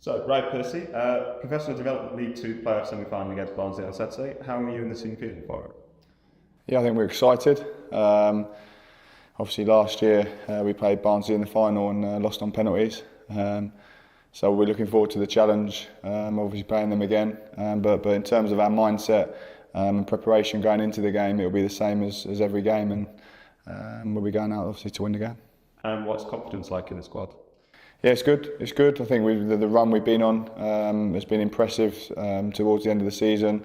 So, right, Percy, Professional Development League 2 playoff semi-final against Barnsley on Saturday. How are you and the team feeling for it? Yeah, I think we're excited. Obviously last year we played Barnsley in the final and lost on penalties. So we're looking forward to the challenge, obviously playing them again. But in terms of our mindset and preparation going into the game, it'll be the same as every game, and we'll be going out obviously to win the game. And what's confidence like in the squad? Yeah, it's good. It's good. I think the run we've been on has been impressive towards the end of the season,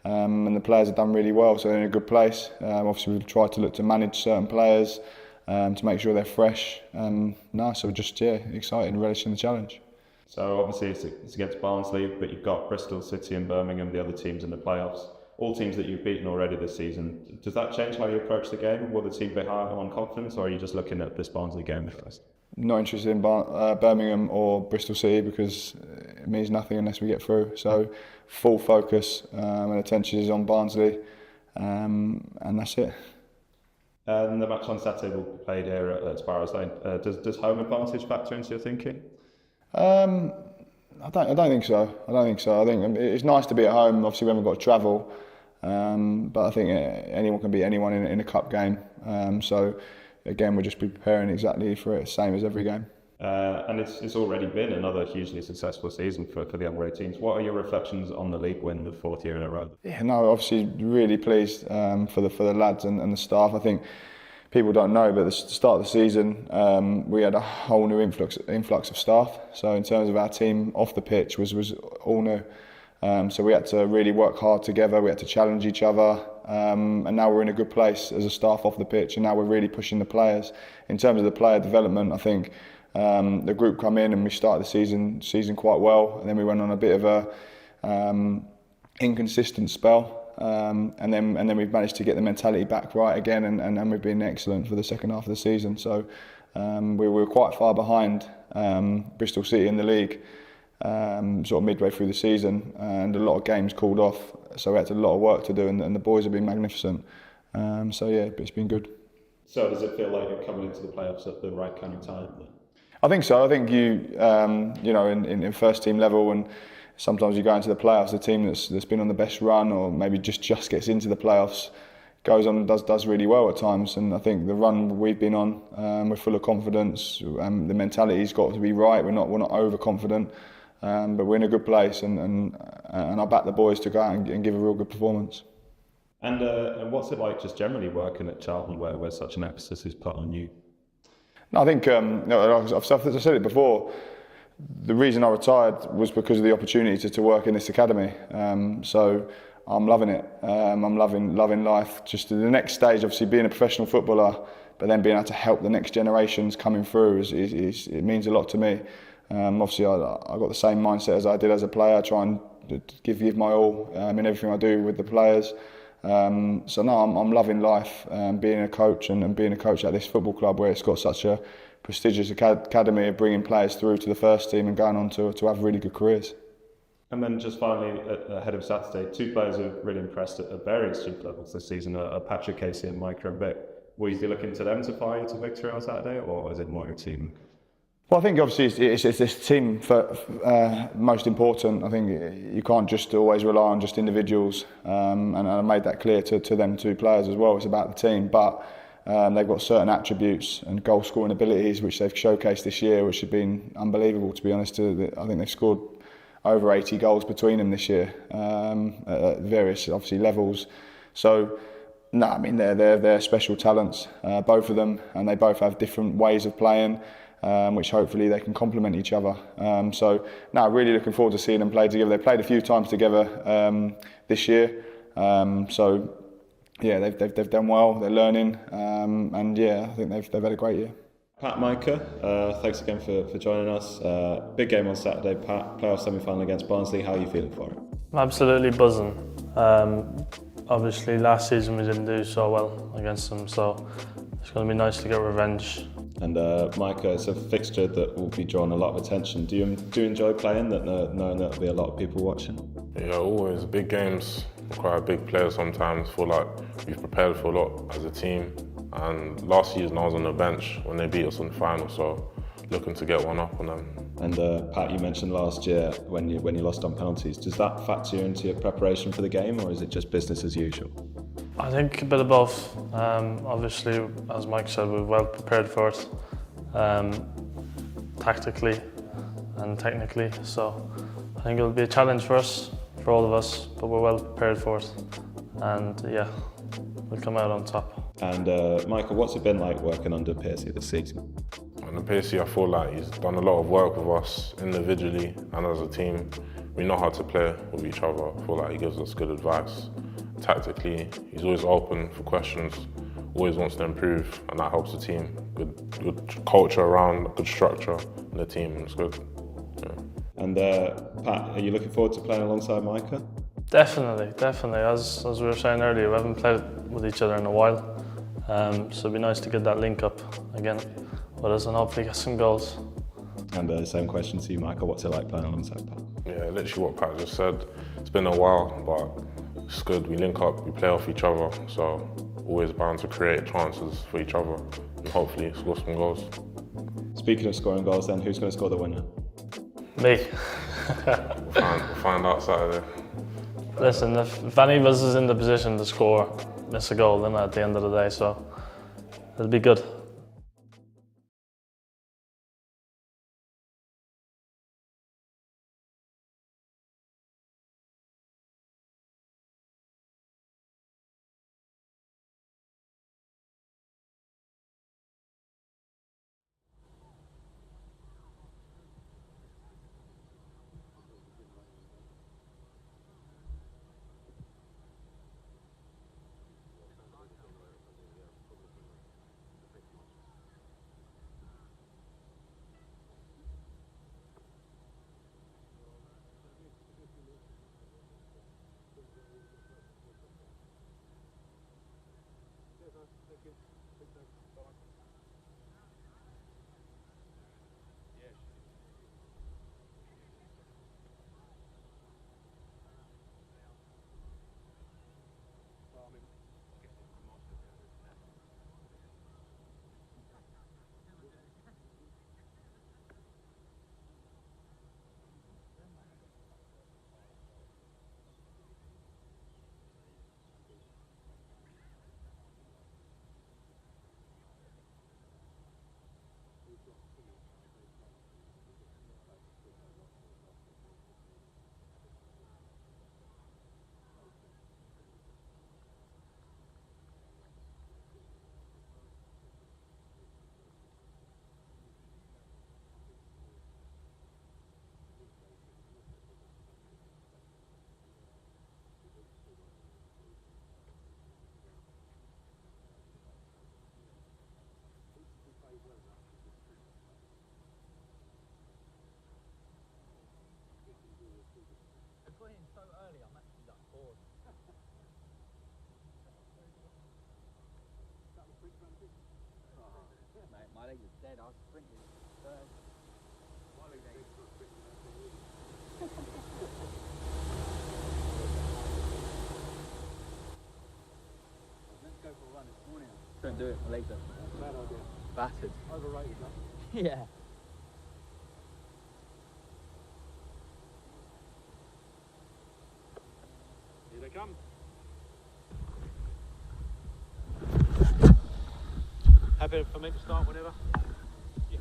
and the players have done really well. So they're in a good place. Obviously, we've tried to look to manage certain players to make sure they're fresh. So we're just excited and relishing the challenge. So obviously it's against Barnsley, but you've got Bristol, City, and Birmingham, the other teams in the playoffs. All teams that you've beaten already this season. Does that change how you approach the game? Will the team be higher on confidence, or are you just looking at this Barnsley game first? Not interested in Birmingham or Bristol City because it means nothing unless we get through. So full focus and attention is on Barnsley, and that's it. And the match on Saturday will be played here at Barnsley. Does home advantage factor into your thinking? I don't think so. I think it's nice to be at home. Obviously, we haven't got to travel, but I think anyone can beat anyone in a cup game. So. Again, we'll just be preparing exactly for it, same as every game. And it's already been another hugely successful season for the young grade teams. What are your reflections on the league win, the fourth year in a row? Yeah, no, obviously really pleased for the lads and the staff. I think people don't know, but at the start of the season, we had a whole new influx of staff. So in terms of our team off the pitch was all new. So we had to really work hard together. We had to challenge each other. And now we're in a good place as a staff off the pitch, and now we're really pushing the players. In terms of the player development, I think the group come in and we started the season quite well, and then we went on a bit of a inconsistent spell, and then we've managed to get the mentality back right again, and we've been excellent for the second half of the season. So we were quite far behind Bristol City in the league. Sort of midway through the season, and a lot of games called off, so we had a lot of work to do, and the boys have been magnificent. So yeah, it's been good. So does it feel like you're coming into the playoffs at the right kind of time? I think so. I think you know, in first team level, and sometimes you go into the playoffs, the team that's been on the best run, or maybe just gets into the playoffs, goes on and does really well at times. And I think the run we've been on, we're full of confidence. The mentality's got to be right. We're not overconfident. But we're in a good place, and I back the boys to go out and give a real good performance. And what's it like just generally working at Charlton, where such an emphasis is put on you? No, I think I've said it before. The reason I retired was because of the opportunity to work in this academy. So I'm loving it. I'm loving life. Just the next stage, obviously being a professional footballer, but then being able to help the next generations coming through it means a lot to me. Obviously, I got the same mindset as I did as a player. I try and give my all in everything I do with the players. So no, I'm loving life, being a coach and being a coach at this football club where it's got such a prestigious academy of bringing players through to the first team and going on to have really good careers. And then just finally, ahead of Saturday, two players who have really impressed at various youth levels this season are Patrick Casey and Micah Vic. Will you be looking to them to fire you to victory on Saturday, or is it more your team? Well, I think obviously it's this team for most important. I think you can't just always rely on just individuals, and I made that clear to them two players as well. It's about the team, but they've got certain attributes and goal scoring abilities which they've showcased this year, which have been unbelievable, to be honest. I think they've scored over 80 goals between them this year at various obviously levels. So no, I mean they're special talents, both of them, and they both have different ways of playing. Which hopefully they can complement each other. So now really looking forward to seeing them play together. They played a few times together this year. So yeah, they've done well. They're learning, and yeah, I think they've had a great year. Pat, Micah, thanks again for joining us. Big game on Saturday, Pat. Playoff semi-final against Barnsley. How are you feeling for it? I'm absolutely buzzing. Obviously, last season we didn't do so well against them, so it's going to be nice to get revenge. And Micah, it's a fixture that will be drawing a lot of attention. Do you enjoy playing that, knowing there'll be a lot of people watching? Yeah, always. Big games require big players sometimes. Feel like we've prepared for a lot as a team. And last season I was on the bench when they beat us in the final, so looking to get one up on them. And Pat, you mentioned last year when you lost on penalties. Does that factor into your preparation for the game, or is it just business as usual? I think a bit of both. Obviously, as Mike said, we're well prepared for it, tactically and technically. So I think it'll be a challenge for us, for all of us, but we're well prepared for it. And yeah, we'll come out on top. And Michael, what's it been like working under Piercy this season? Under Piercy, I feel like he's done a lot of work with us individually and as a team. We know how to play with each other. I feel like he gives us good advice. Tactically, he's always open for questions, always wants to improve, and that helps the team. Good culture around, good structure in the team, and it's good. Yeah. And Pat, are you looking forward to playing alongside Micah? Definitely. As we were saying earlier, we haven't played with each other in a while, so it'd be nice to get that link up again with us and hopefully get some goals. And same question to you, Michael. What's it like playing alongside Pat? Yeah, literally what Pat just said. It's been a while, but it's good. We link up, we play off each other, so always bound to create chances for each other and hopefully score some goals. Speaking of scoring goals, then who's going to score the winner? Me. We'll find out Saturday. Listen, if any of us is in the position to score, miss a goal, then at the end of the day, so it'll be good. So early, I'm actually like bored. Mate, my legs are dead. I was sprinting third. My legs are sprinting. Let's go for a run this morning. Don't do it. My legs are bad idea. Battered. Overrated, man. Yeah. Here they come. Happy for me to start whenever? Yeah.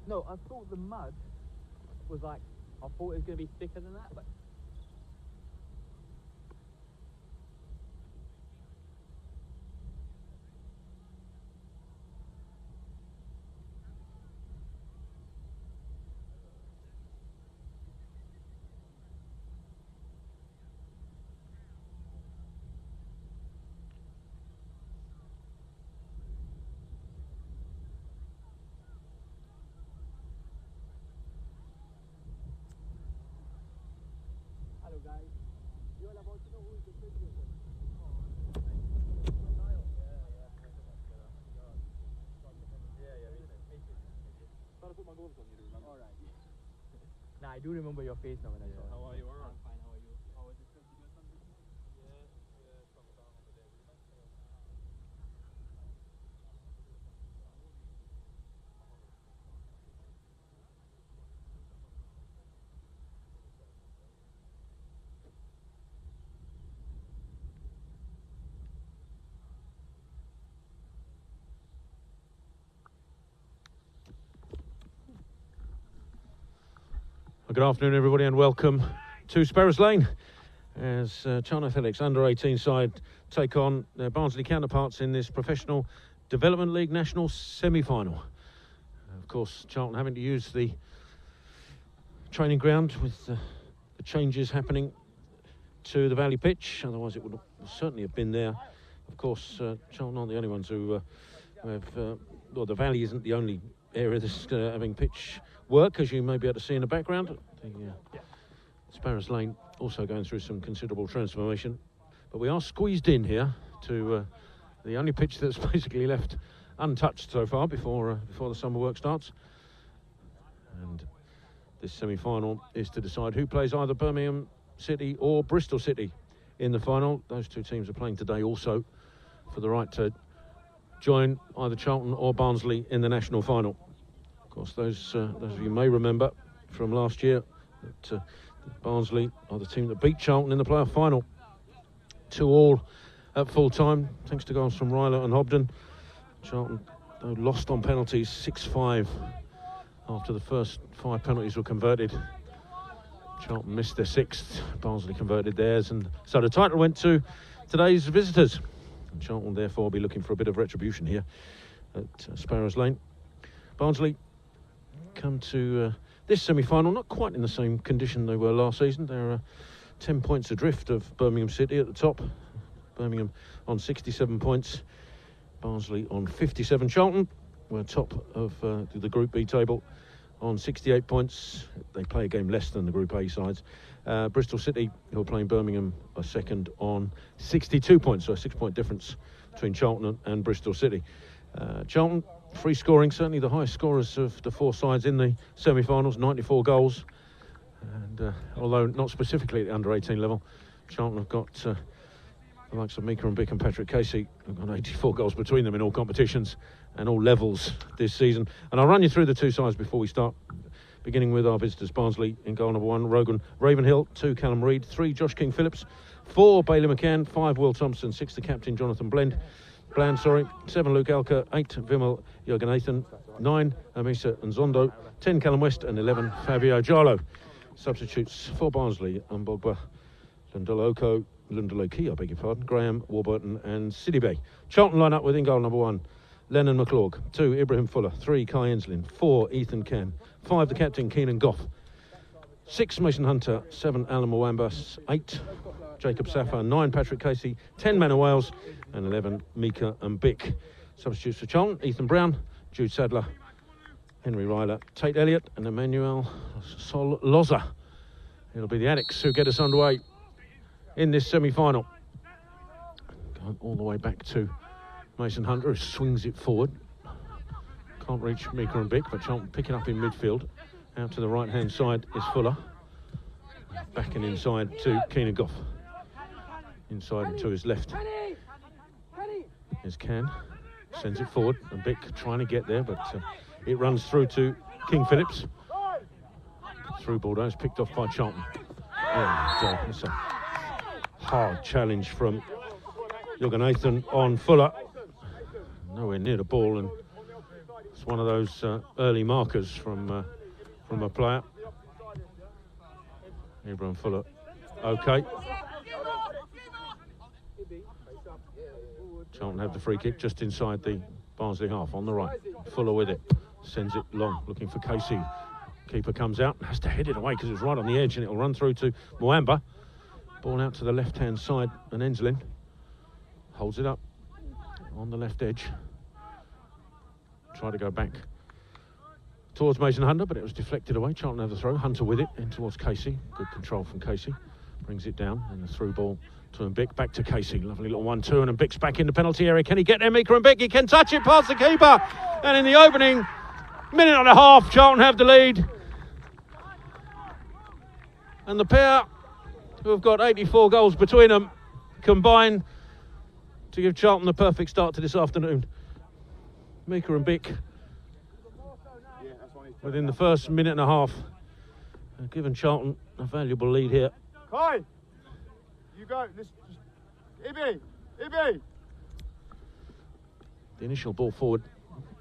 No, I thought the mud was like, I thought it was going to be thicker than that, but guys. Io la volta uso questo. Alright. Nah, I do remember your face now when I saw it. How are you? I'm fine, how are you? How was it supposed to do something? Good afternoon, everybody, and welcome to Sparrows Lane as Charlton Athletics under-18 side take on their Barnsley counterparts in this Professional Development League National semi-final. Of course, Charlton having to use the training ground with the changes happening to the Valley pitch, otherwise it would certainly have been there. Of course, Charlton aren't the only ones who have... well, the Valley isn't the only area that's having pitch work, as you may be able to see in the background. The Sparrows Lane also going through some considerable transformation, but we are squeezed in here to the only pitch that's basically left untouched so far before the summer work starts. And this semi-final is to decide who plays either Birmingham City or Bristol City in the final. Those two teams are playing today also for the right to join either Charlton or Barnsley in the national final. Of course, those of you may remember from last year that Barnsley are the team that beat Charlton in the playoff final 2-2 at full time, thanks to goals from Ryler and Hobden. Charlton, though, lost on penalties 6-5 after the first 5 penalties were converted. Charlton missed their 6th, Barnsley converted theirs, and so the title went to today's visitors. And Charlton will therefore be looking for a bit of retribution here at Sparrows Lane. Barnsley come to this semi-final not quite in the same condition they were last season. They're 10 points adrift of Birmingham City at the top. Birmingham on 67 points, Barnsley on 57. Charlton were top of the Group B table on 68 points. They play a game less than the Group A sides. Bristol City, who are playing Birmingham, are second on 62 points, so a 6-point difference between Charlton and Bristol City. Charlton, free scoring, certainly the highest scorers of the 4 sides in the semi-finals, 94 goals. And although not specifically at the under-18 level, Charlton have got the likes of Mika and Bick and Patrick Casey, who've got 84 goals between them in all competitions and all levels this season. And I'll run you through the 2 sides before we start, beginning with our visitors. Barnsley in goal number 1, Rogan Ravenhill, 2 Callum Reid, 3 Josh King-Phillips, 4 Bailey McCann, 5 Will Thompson, 6 the captain Jonathan Bland, 7 Luke Alker, 8 Vimal Yoganathan, 9 Amisa and Zondo, 10 Callum West, and 11 Fabio Giallo. Substitutes for Barnsley: Mbogba, Lundaloki, I beg your pardon, Graham, Warburton and Sidibe. Charlton line up with in goal number 1, Lennon McClurg, 2 Ibrahim Fuller, 3 Kai Enslin, 4 Ethan Can, 5 the captain Keenan Goff, 6 Mason Hunter, 7 Alan Mwambas, 8 Jacob Safar, 9 Patrick Casey, 10 Men of Wales and 11 Mika and Bick. Substitutes for Charlton: Ethan Brown, Jude Sadler, Henry Ryler, Tate Elliott and Emmanuel Sol Loza. It'll be the Addicts who get us underway in this semi-final. Going all the way back to Mason Hunter, who swings it forward. Can't reach Mika and Bick, but Charlton picking up in midfield. Out to the right-hand side is Fuller. Backing inside to Keenan Goff. Inside and to his left is Can. Sends it forward, and Bick trying to get there, but it runs through to King Phillips. Through ball is picked off by Charlton. And it's a hard challenge from Yoganathan on Fuller. Nowhere near the ball, and it's one of those early markers from a player. Ibrahim Fuller. Okay. Charlton have the free kick just inside the Barnsley half on the right. Fuller with it. Sends it long, looking for Casey. Keeper comes out and has to head it away because it's right on the edge, and it'll run through to Mwamba. Ball out to the left-hand side, and Enslin holds it up on the left edge. Try to go back towards Mason Hunter, but it was deflected away. Charlton have the throw. Hunter with it in towards Casey. Good control from Casey. Brings it down, and the through ball to Mbick. Back to Casey. Lovely little 1-2, and Mbick's back in the penalty area. Can he get there, Mika and Mbick? He can touch it past the keeper. And in the opening Minute and a half, Charlton have the lead. And the pair who have got 84 goals between them combine to give Charlton the perfect start to this afternoon. Mika and Bick, within the first minute and a half, have given Charlton a valuable lead here. Kai, you go. Ibby. The initial ball forward,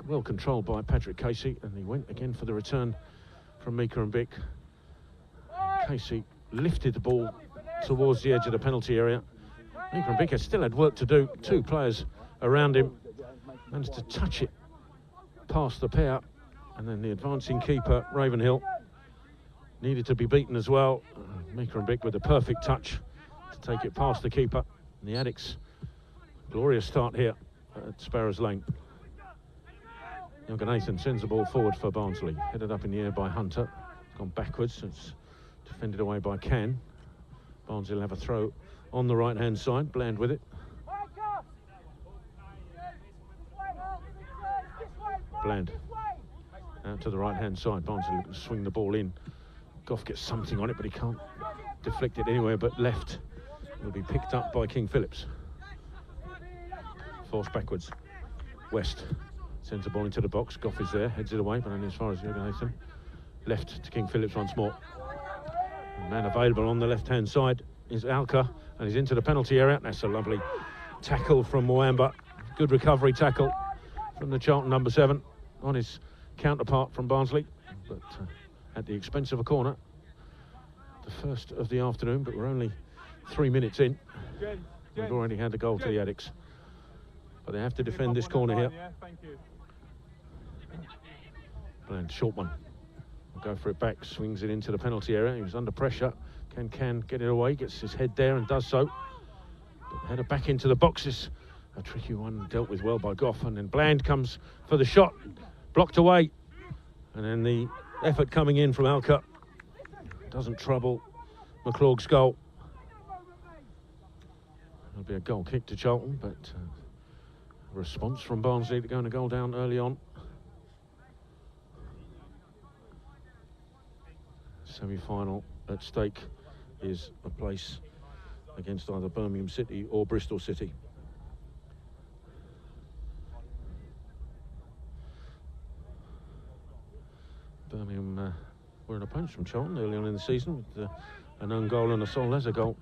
well controlled by Patrick Casey, and he went again for the return from Mika and Bick. Casey lifted the ball towards the edge of the penalty area. Mika and Bick still had work to do. Two players around him managed to touch it past the pair, and then the advancing keeper, Ravenhill, needed to be beaten as well. Mika and Bick with a perfect touch to take it past the keeper. And the Addicts, glorious start here at Sparrows Lane. Younger Nathan sends the ball forward for Barnsley. Headed up in the air by Hunter. Gone backwards. It's defended away by Can. Barnsley will have a throw on the right-hand side. Bland with it. Bland out to the right-hand side. Barnsley looking to swing the ball in. Goff gets something on it, but he can't deflect it anywhere but left. It'll be picked up by King Phillips. Forced backwards. West sends the ball into the box. Goff is there, heads it away, but only as far as Nathan. Left to King Phillips once more. The man available on the left-hand side is Alka, and he's into the penalty area. That's a lovely tackle from Mwamba. Good recovery tackle from the Charlton number 7 on his counterpart from Barnsley, but at the expense of a corner. The first of the afternoon, but we're only 3 minutes in. We've already had a goal to the Addicts, but they have to defend this corner here. Bland, short one. Go for it back, swings it into the penalty area. He was under pressure. Can get it away, gets his head there and does so. But header back into the boxes. A tricky one dealt with well by Goff, and then Bland comes for the shot, blocked away. And then the effort coming in from Alka doesn't trouble McClurg's goal. It'll be a goal kick to Charlton, but a response from Barnsley to going a goal down early on. Semi-final at stake is a place against either Birmingham City or Bristol City. Birmingham were an opponent from Charlton early on in the season with an own goal and a Sol Lezer goal,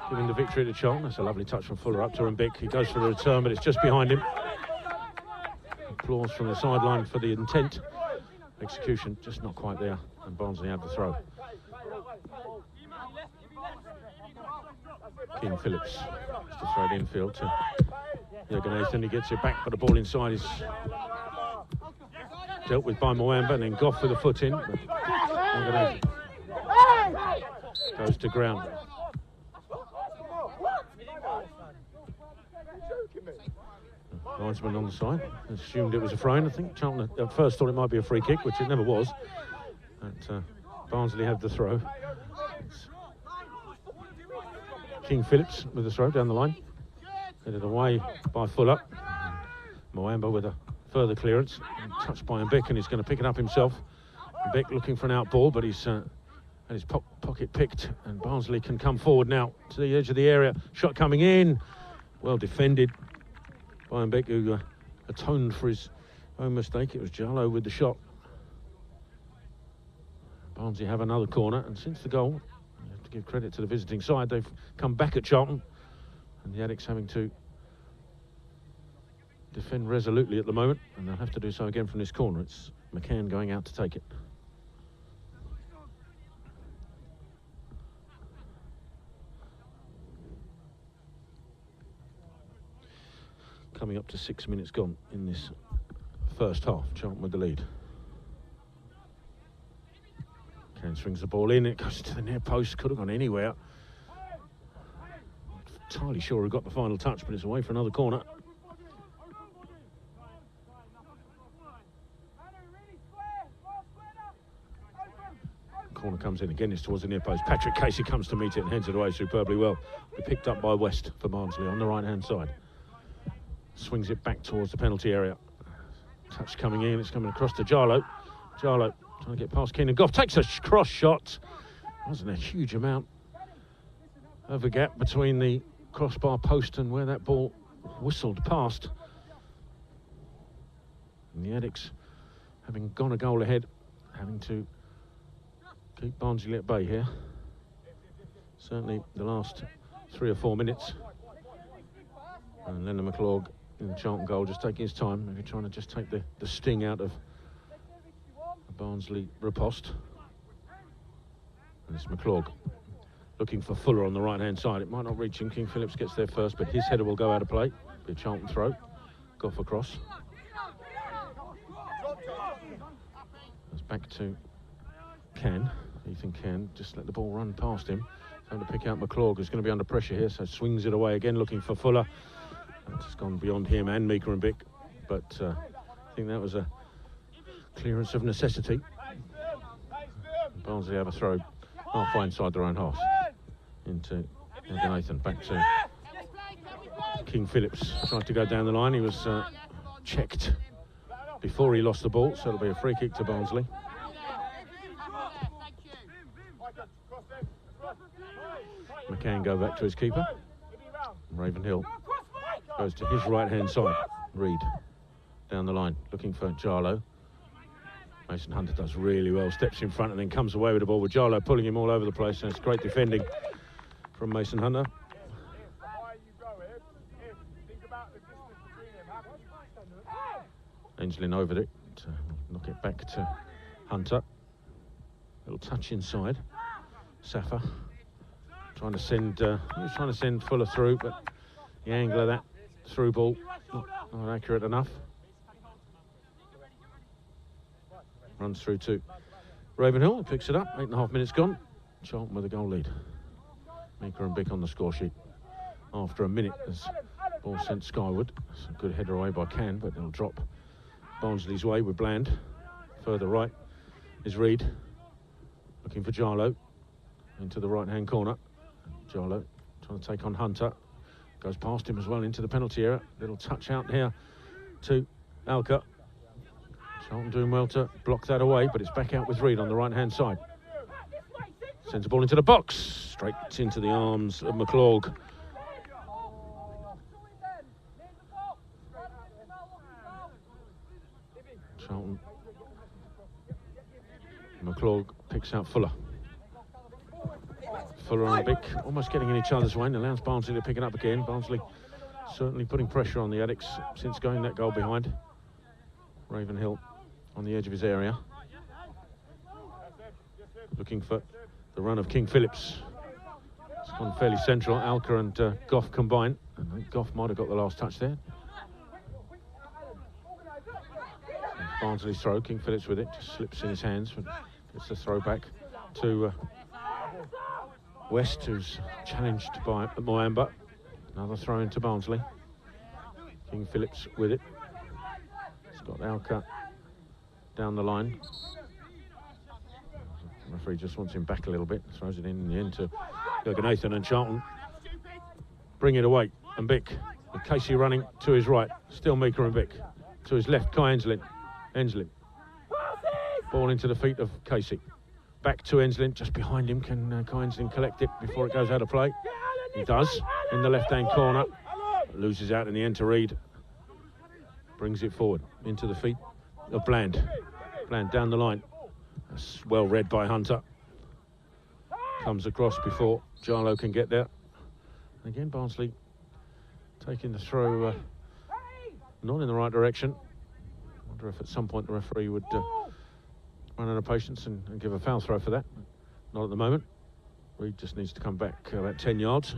giving the victory to Charlton. That's a lovely touch from Fuller up to Bick. He goes for the return, but it's just behind him. Applause from the sideline for the intent. Execution just not quite there, and Barnsley had the throw. King Phillips has to throw it infield to Jurgen. He gets it back, but the ball inside is dealt with by Mwamba, and then Goff with a foot in. Goes to ground. Linesman on the side, assumed it was a throw-in. I think Charlton at first thought it might be a free kick, which it never was. But Barnsley had the throw. It's King Phillips with the throw down the line. Headed away by Fuller. Mwamba with a further clearance. Touched by Bick, and he's going to pick it up himself. Bick looking for an out ball, but he's had his pocket picked, and Barnsley can come forward now to the edge of the area. Shot coming in. Well defended by Bick, who atoned for his own mistake. It was Jallo with the shot. Barnsley have another corner, and since the goal, you have to give credit to the visiting side, they've come back at Charlton, and the Addicts having to defend resolutely at the moment, and they'll have to do so again from this corner. It's McCann going out to take it. Coming up to 6 minutes gone in this first half. Charlton with the lead. Can swings the ball in, it goes to the near post, could have gone anywhere. Not entirely sure who got the final touch, but it's away for another corner. Corner comes in again, it's towards the near post. Patrick Casey comes to meet it and heads it away superbly well. Be picked up by West for Barnsley on the right hand side. Swings it back towards the penalty area. Touch coming in, it's coming across to Jarlow. Jarlow trying to get past Keenan. Goff takes a cross shot. Wasn't a huge amount of a gap between the crossbar post and where that ball whistled past. And the Addicts, having gone a goal ahead, having to keep Barnsley at bay here. Certainly the last 3 or 4 minutes. And Lennon McClurg in the Charlton goal just taking his time, maybe trying to just take the sting out of the Barnsley riposte. And it's McClurg looking for Fuller on the right-hand side. It might not reach him. King Phillips gets there first, but his header will go out of play. Be a Charlton throw. Goff across. It's back to Can. Ethan Can just let the ball run past him. Trying to pick out McClurg, who's going to be under pressure here, so swings it away again, looking for Fuller. It's gone beyond him and Meeker and Bick, but I think that was a clearance of necessity. Barnsley have a throw halfway inside their own half into Nathan. Back to King Phillips. Tried to go down the line. He was checked before he lost the ball, so it'll be a free kick to Barnsley. McCann go back to his keeper. Ravenhill goes to his right-hand side. Reed down the line, looking for Jarlow. Mason Hunter does really well, steps in front and then comes away with the ball, with Jarlow pulling him all over the place, and it's great defending from Mason Hunter. Angelin over it, knock it back to Hunter. Little touch inside. Safa trying to send, he was trying to send Fuller through, but the angle of that through ball not accurate enough. Runs through to Ravenhill, picks it up, 8.5 minutes gone. Charlton with a goal lead. Meeker and Bick on the score sheet. After a minute, as ball sent skyward. It's a good header away by Can, but it'll drop Barnsley's way with Bland. Further right is Reed, looking for Jarlow into the right-hand corner. Jarlow trying to take on Hunter. Goes past him as well into the penalty area. Little touch out here to Alka. Charlton doing well to block that away, but it's back out with Reed on the right-hand side. Sends the ball into the box, straight into the arms of McClurg. Charlton. McClurg picks out Fuller. Fuller and Bick almost getting in each other's way and allows Barnsley to pick it up again. Barnsley certainly putting pressure on the Addicts since going that goal behind. Ravenhill on the edge of his area. Looking for the run of King Phillips. It's gone fairly central. Alka and Goff combine. I think Goff might have got the last touch there. Barnsley's throw, King Phillips with it, just slips in his hands, but gets the throw back to West, who's challenged by Moamba. Another throw into Barnsley. King Phillips with it. It's got Alka down the line. The referee just wants him back a little bit, throws it in the end to Nathan, and Charlton bring it away. And Bick, with Casey running to his right, still Meeker and Bick. To his left, Kai Enslin. Ball into the feet of Casey. Back to Enslin, just behind him. Can Kai Enslin collect it before it goes out of play? He does, in the left-hand corner. Loses out in the end to Reed. Brings it forward into the feet of Bland. Bland down the line. That's well read by Hunter. Comes across before Jarlow can get there. And again, Barnsley taking the throw not in the right direction. I wonder if at some point the referee would run out of patience and give a foul throw for that. Not at the moment. Reed just needs to come back about 10 yards.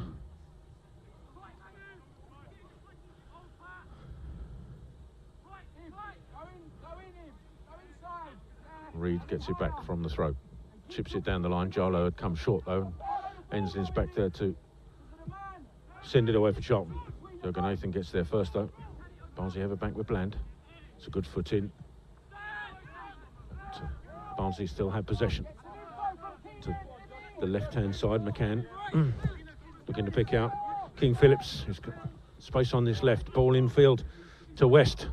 Reed gets it back from the throw. Chips it down the line. Jarlow had come short though. Enslin's back there to send it away for Charlton. Jurgen Nathan gets there first though. Barnsley have it back with Bland. It's a good foot in. But, Barnsley still have possession. To the left-hand side, McCann looking to pick out King Phillips, who's got space on this left. Ball infield to West.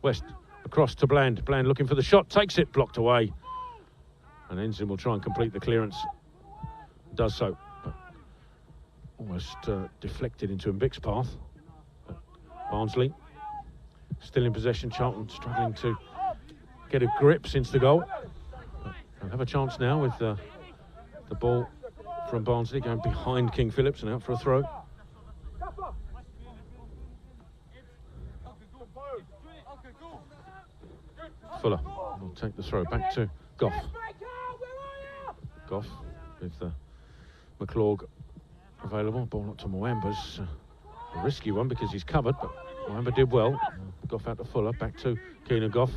West Across to Bland. Bland looking for the shot, takes it, blocked away. And Ensign will try and complete the clearance. Does so, but almost deflected into Mbik's path. But Barnsley still in possession. Charlton struggling to get a grip since the goal. But they'll have a chance now with the ball from Barnsley going behind King Phillips and out for a throw. Fuller will take the throw back to Goff. Goff with McClurg available. Ball up to Mwamba's a risky one because he's covered, but Mwamba did well. Goff out to Fuller, back to Keenan Goff.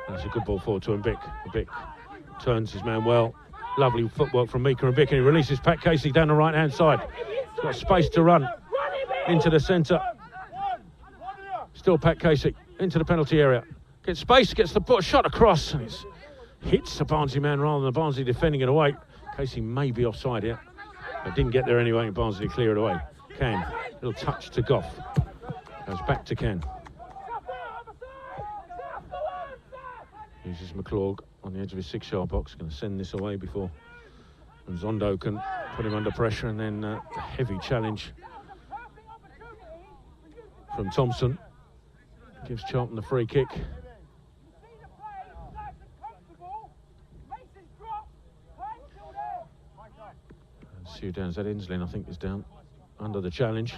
That's a good ball forward to Mbik. Mbik turns his man well. Lovely footwork from Mika Mbik, and he releases Pat Casey down the right-hand side. He's got space to run into the centre. Still Pat Casey into the penalty area. Gets space, gets the shot across, and it hits the Barnsley man rather than Barnsley defending it away. Casey may be offside here, but didn't get there anyway, and Barnsley clear it away. Can, little touch to Goff. Goes back to Can. Uses McClurg on the edge of his 6-yard box. Going to send this away before Zondo can put him under pressure, and then a heavy challenge from Thompson. Gives Charlton the free kick. Sue down, Zed Inslin, I think, is down under the challenge.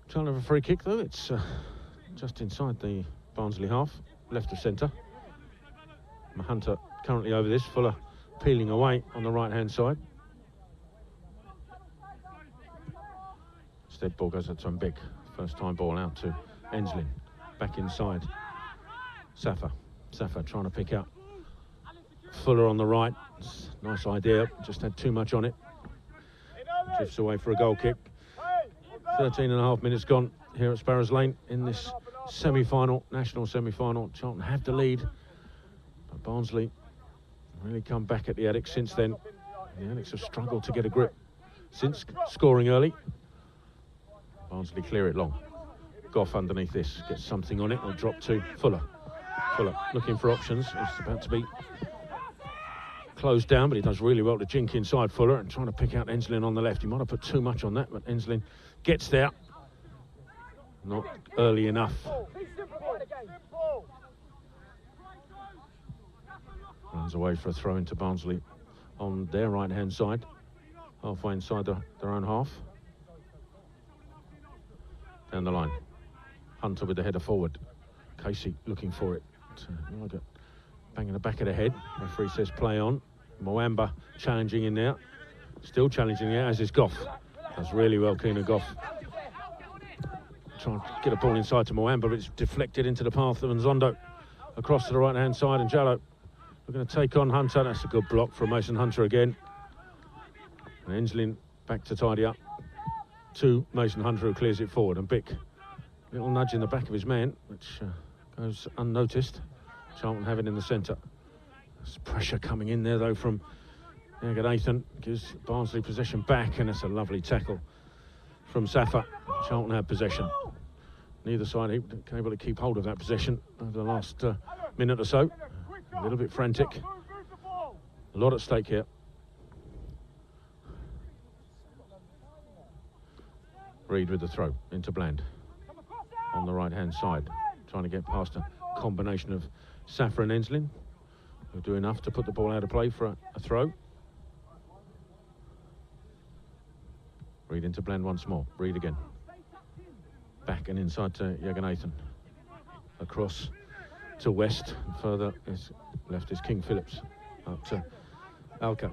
Charlton have a free kick though. It's just inside the Barnsley half, left of centre. Hunter currently over this. Fuller peeling away on the right-hand side. Instead, ball goes out to Mbik. First time ball out to Enslin. Back inside. Safa trying to pick up Fuller on the right. Nice idea, just had too much on it. Drifts away for a goal kick. 13.5 minutes gone here at Sparrows Lane in this semi-final, national semi-final. Charlton have the lead, but Barnsley really come back at the Addicks since then. The Addicks have struggled to get a grip since scoring early. Barnsley clear it long. Goff underneath this, gets something on it, will drop to Fuller. Fuller looking for options. It's about to be closed down, but he does really well to jink inside Fuller and trying to pick out Enslin on the left. He might have put too much on that, but Enslin gets there. Not early enough. Runs away for a throw into Barnsley on their right-hand side, halfway inside their own half. Down the line. Hunter with the header forward. Casey looking for it. Banging the back of the head. Referee says play on. Mwamba challenging in there. Still challenging there, as is Goff. Does really well, Keenan Goff. Trying to get a ball inside to Mwamba, but it's deflected into the path of Nzondo. Across to the right-hand side, and Jallo. We're going to take on Hunter. That's a good block from Mason Hunter again. And Enslin back to tidy up. To Mason Hunter, who clears it forward. And Bick, little nudge in the back of his man, which goes unnoticed. Charlton have it in the centre. There's pressure coming in there, though, from Nathan. Gives Barnsley possession back, and it's a lovely tackle from Safa. Charlton have possession. Neither side able to keep hold of that possession over the last minute or so. A little bit frantic. A lot at stake here. Reed with the throw into Bland on the right-hand side, trying to get past a combination of Safa and Enslin, who do enough to put the ball out of play for a throw. Reed into Bland once more. Reed again. Back and inside to Nathan. Across to West, and further is left is King Phillips. Up to Alka.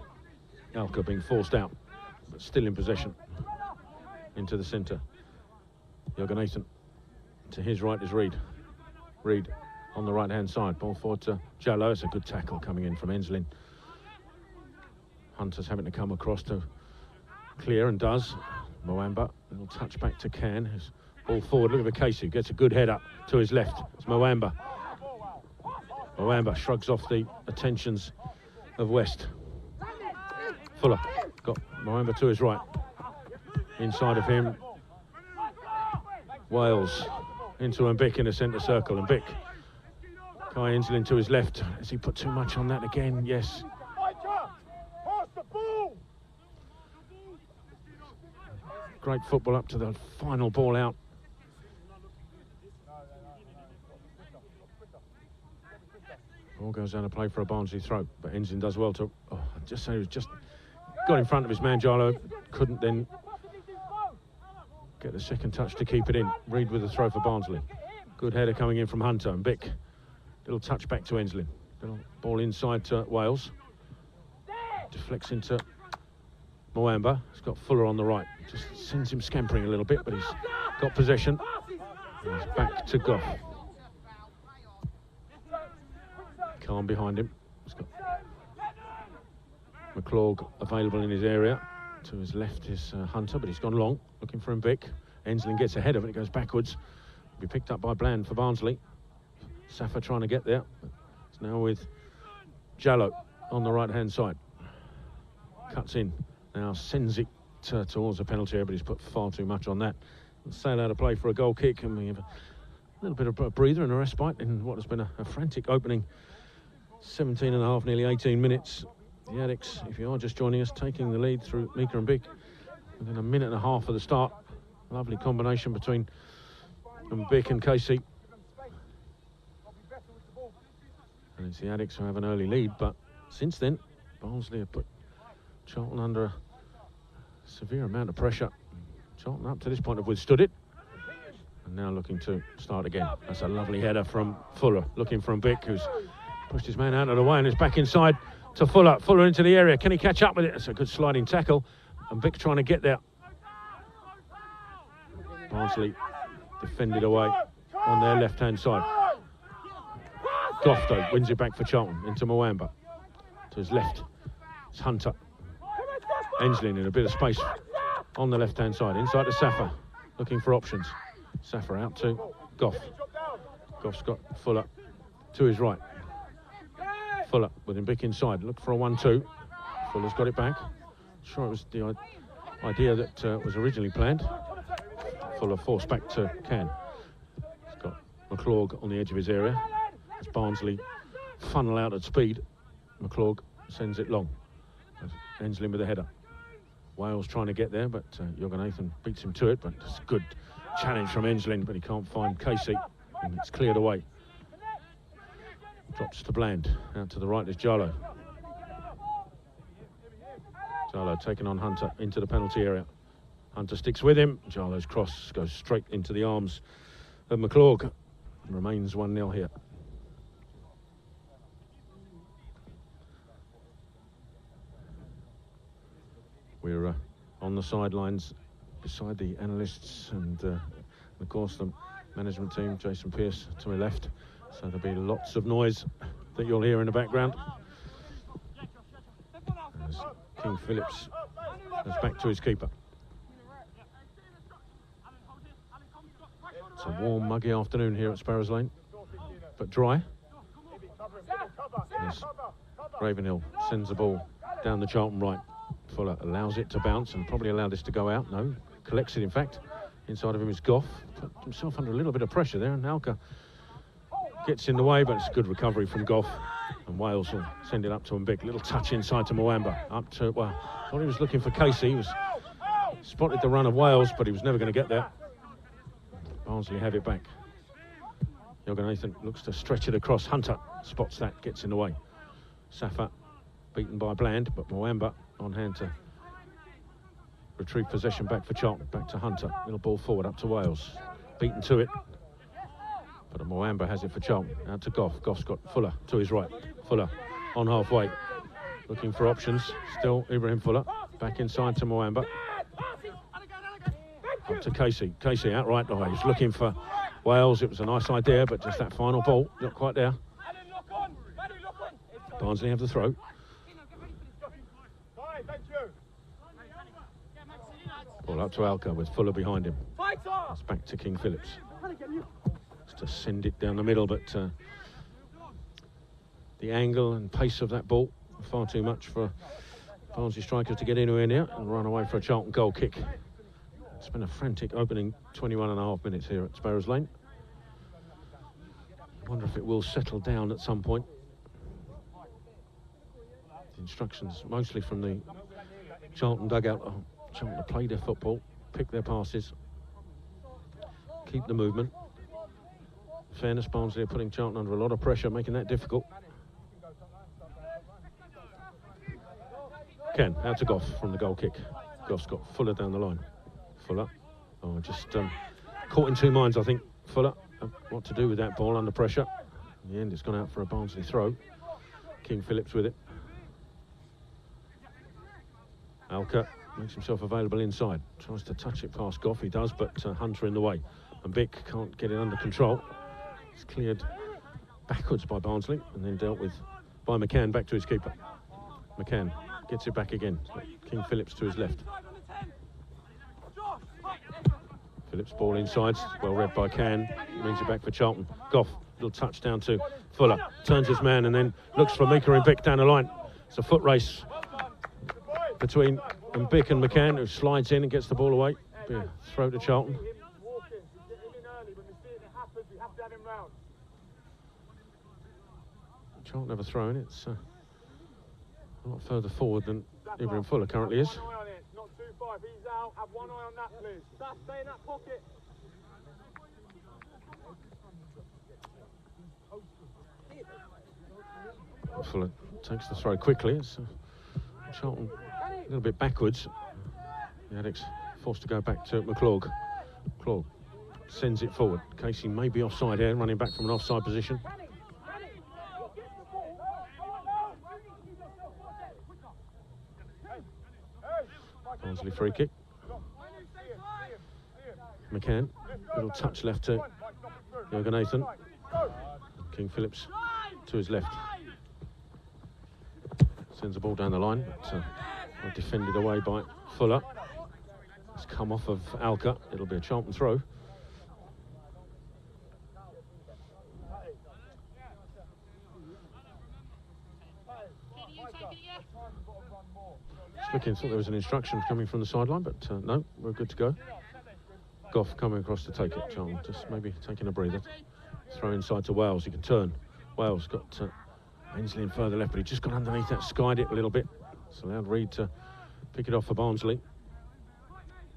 Alka being forced out, but still in possession. Into the centre. Nathan. To his right is Reed. Reed on the right-hand side. Ball forward to Jallo. It's a good tackle coming in from Enslin. Hunter's having to come across to clear, and does. Mwamba, a little touch back to Can. His ball forward. Look at the Casey. Gets a good header to his left. It's Mwamba. Mwamba shrugs off the attentions of West. Fuller Got Moamba to his right. Inside of him, Wales into Mbick in the centre circle. Mbick, Kai Inslin to his left. Has he put too much on that again? Yes. Great football up to the final ball out. Ball goes down to play for a Barnsley throw, but Inslin does well to. Oh, I'd just say he was just got in front of his man Jarlo, couldn't then get the second touch to keep it in. Reed with the throw for Barnsley. Good header coming in from Hunter and Bick. Little touch back to Inslin. Little ball inside to Wales. Deflects into Moamba. He's got Fuller on the right. Just sends him scampering a little bit, but he's got possession. And he's back to Goff. Calm behind him. He's got McClurg available in his area. To his left is Hunter, but he's gone long, looking for Mbick. Enslin gets ahead of it, it goes backwards. Be picked up by Bland for Barnsley. Safa trying to get there. It's now with Jallo on the right-hand side. Cuts in, now sends it towards the penalty area, but he's put far too much on that. Sail out of play for a goal kick, and we have a little bit of a breather and a respite in what has been a frantic opening 17 and a half, nearly 18 minutes. The Addicts, if you are just joining us, taking the lead through Mika and Mbick within a minute and a half of the start. Lovely combination between Mbick and Casey. And it's the Addicts who have an early lead, but since then, Barnsley have put Charlton under a severe amount of pressure. Charlton up to this point have withstood it, and now looking to start again. That's a lovely header from Fuller, looking for Mbick, who's pushed his man out of the way and is back inside to Fuller. Fuller into the area. Can he catch up with it? It's a good sliding tackle. And Mbick trying to get there. Barnsley defended away on their left-hand side. Goff, though, wins it back for Charlton into Moamba. To his left, it's Hunter. Enslin in a bit of space on the left-hand side. Inside to Safa, looking for options. Safa out to Goff. Goff's got Fuller to his right. Fuller with Mbick inside. Look for a 1-2. Fuller's got it back. Sure, it was the idea that was originally planned. Fuller forced back to Can. He's got McClurg on the edge of his area. As Barnsley funnel out at speed, McClurg sends it long. Enslin with the header. Wales trying to get there, but Jorgenathan beats him to it. But it's a good challenge from Enslin, but he can't find Casey, and it's cleared away. Drops to Bland. Out to the right is Jarlo. Jarlo taking on Hunter into the penalty area. Hunter sticks with him. Jarlo's cross goes straight into the arms of McClurg. Remains 1-0 here. We're on the sidelines beside the analysts and of course the management team, Jason Pearce to my left. So there'll be lots of noise that you'll hear in the background. As King Phillips goes back to his keeper. It's a warm, muggy afternoon here at Sparrows Lane, but dry. As Ravenhill sends the ball down the Charlton right. Fuller allows it to bounce and probably allowed this to go out. No, collects it in fact. Inside of him is Goff. Put himself under a little bit of pressure there, and Alka gets in the way, but it's a good recovery from Goff. And Wales will send it up to Mbick. Little touch inside to Moamba. Up to, well, thought he was looking for Casey. He was spotted the run of Wales, but he was never going to get there. Barnsley have it back. Jorgenathan looks to stretch it across. Hunter spots that, gets in the way. Safa beaten by Bland, but Moamba on hand to retrieve possession back for Charlton. Back to Hunter. Little ball forward up to Wales. Beaten to it. But Moamba has it for Charlton. Out to Goff. Goff's got Fuller to his right. Fuller on halfway. Looking for options. Still Ibrahim Fuller. Back inside to Moamba. Up to Casey. Casey outright. Oh, he's looking for Wales. It was a nice idea, but just that final ball, not quite there. Barnsley have the throw. Ball up to Alka with Fuller behind him. It's back to King Phillips. Just to send it down the middle, but the angle and pace of that ball far too much for Barnsley strikers to get anywhere near and run away for a Charlton goal kick. It's been a frantic opening 21.5 minutes here at Sparrows Lane. I wonder if it will settle down at some point. The instructions mostly from the Charlton dugout are Charlton to play their football, pick their passes, keep the movement. In fairness, Barnsley are putting Charlton under a lot of pressure, making that difficult. Ken, out to Goff from the goal kick. Goff's got Fuller down the line. Fuller, just caught in two minds, I think, Fuller, what to do with that ball under pressure. In the end, it's gone out for a Barnsley throw. King Phillips with it. Alka makes himself available inside. Tries to touch it past Goff, he does, but Hunter in the way. And Bick can't get it under control. It's cleared backwards by Barnsley and then dealt with by McCann back to his keeper. McCann gets it back again. King Phillips to his left. Phillips ball inside, well read by Can. Brings it back for Charlton. Goff, little touch down to Fuller. Turns his man and then looks for Mika and Bick down the line. It's a foot race between Bick and McCann, who slides in and gets the ball away. Be a throw to Charlton. Charlton have a throw in. It's a lot further forward than Ibrahim Fuller currently is. Not too far. If he's out, have one eye on that, please. Stay in that pocket. Fuller takes the throw quickly. It's Charlton a little bit backwards. The Addicts forced to go back to McClurg. McClurg sends it forward. Casey may be offside here, running back from an offside position. Barnsley free kick. McCann, little touch left to Jürgen Nathan. King Phillips to his left. Sends the ball down the line, but defended away by Fuller. It's come off of Alka. It'll be a Charlton throw. Spickens thought there was an instruction coming from the sideline, but no, we're good to go. Goff coming across to take it. Charlton just maybe taking a breather. Throw inside to Wales. He can turn. Wales got Ainsley in further left, but he just got underneath that, skied it a little bit. It's allowed Reed to pick it off for Barnsley.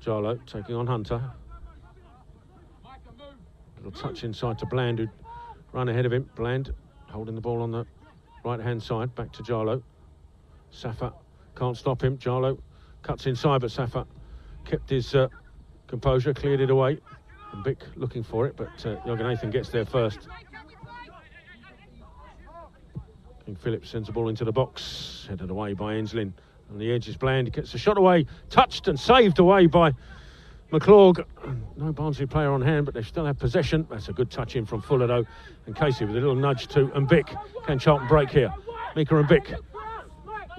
Jarlow taking on Hunter. Little touch inside to Bland, who'd run ahead of him. Bland holding the ball on the right-hand side, back to Jarlow. Safa can't stop him. Jarlow cuts inside, but Safa kept his composure, cleared it away. And Bick looking for it, but Jürgen Nathan gets there first. King Phillips sends the ball into the box, headed away by Enslin. On the edge is Bland, he gets the shot away, touched and saved away by McClurg. No Barnsley player on hand, but they still have possession. That's a good touch in from Fuller though. And Casey with a little nudge to Bick. Can Charlton break here? Mika and Bick.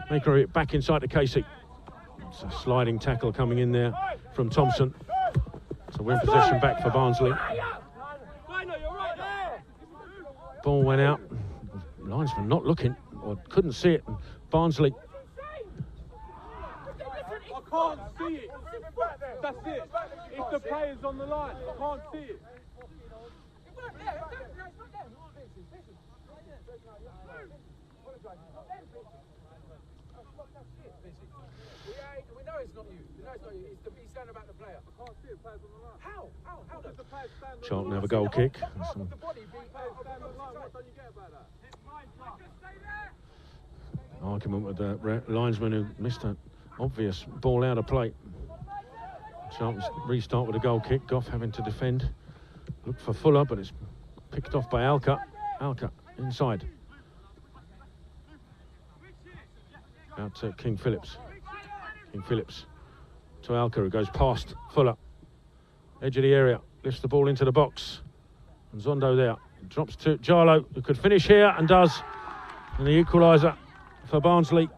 Mika back inside to Casey. It's a sliding tackle coming in there from Thompson. So win possession back for Barnsley. Ball went out. Linesman not looking, or couldn't see it. And Barnsley. I can't see it. That's it. If the player's on the line, I can't see it. We know it's not you. We know it's not you. He's saying about the player. I can't see the player's on the line. How does the player stand on the line? Charlton have a goal kick. What do you get about that? Argument with the linesman who missed an obvious ball out of play. Charlton's restart with a goal kick. Goff having to defend. Look for Fuller, but it's picked off by Alka. Alka inside. Out to King Phillips. King Phillips to Alka, who goes past Fuller. Edge of the area. Lifts the ball into the box. And Zondo there. Drops to Jarlow, who could finish here and does. And the equaliser for Barnsley.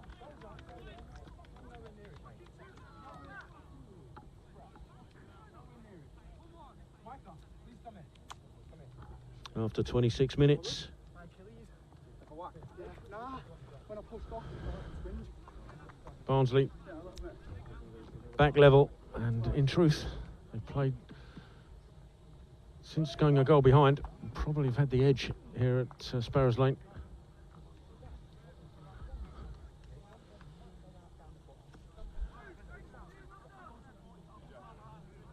After 26 minutes. Barnsley back level, and in truth, they played since going a goal behind. Probably have had the edge here at Sparrows Lane.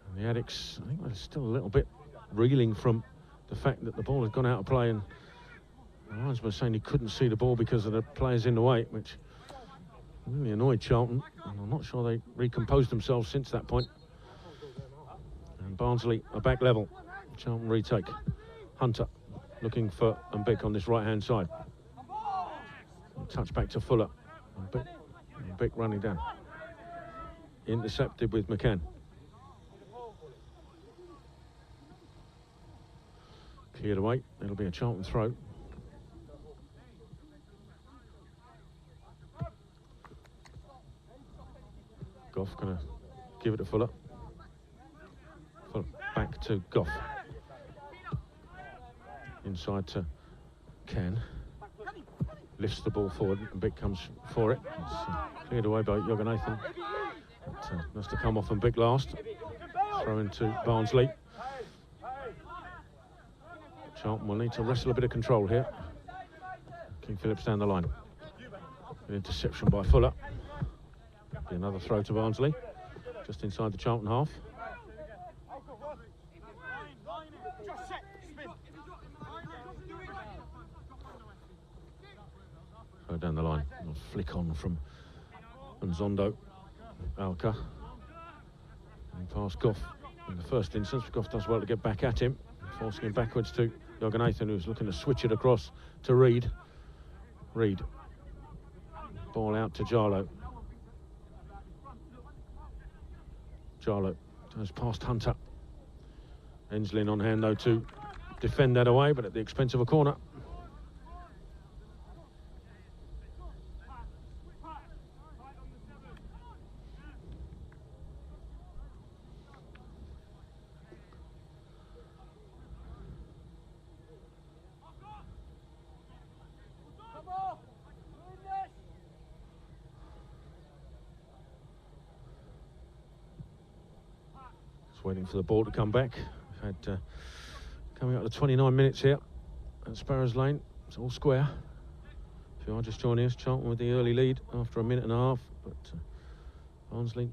And the Addicts, I think they're still a little bit reeling from the fact that the ball had gone out of play, and the linesman was saying he couldn't see the ball because of the players in the way, which really annoyed Charlton, and I'm not sure they recomposed themselves since that point. And Barnsley are back level. Charlton retake. Hunter looking for Mbik on this right-hand side. Touch back to Fuller. Mbik running down. Intercepted with McCann. Cleared away. It'll be a Charlton throw. Goff going to give it to Fuller. Fuller back to Goff. Inside to Ken. Lifts the ball forward and Mbik comes for it. It's cleared away by Yoganathan. Has to come off and Mbik last. Throw into Barnsley. Charlton will need to wrestle a bit of control here. King Phillips down the line. An interception by Fuller. Be another throw to Barnsley, just inside the Charlton half. Throw down the line. A flick on from Nzondo. Alka. And past Goff. In the first instance, Goff does well to get back at him, forcing him backwards to Yoganathan, who's looking to switch it across to Reed. Reed. Ball out to Jarlow. Jarlow goes past Hunter. Enslin on hand though to defend that away, but at the expense of a corner. Waiting for the ball to come back. We've had coming up to 29 minutes here at Sparrows Lane. It's all square. If you are just joining us, Charlton with the early lead after a minute and a half, but Barnsley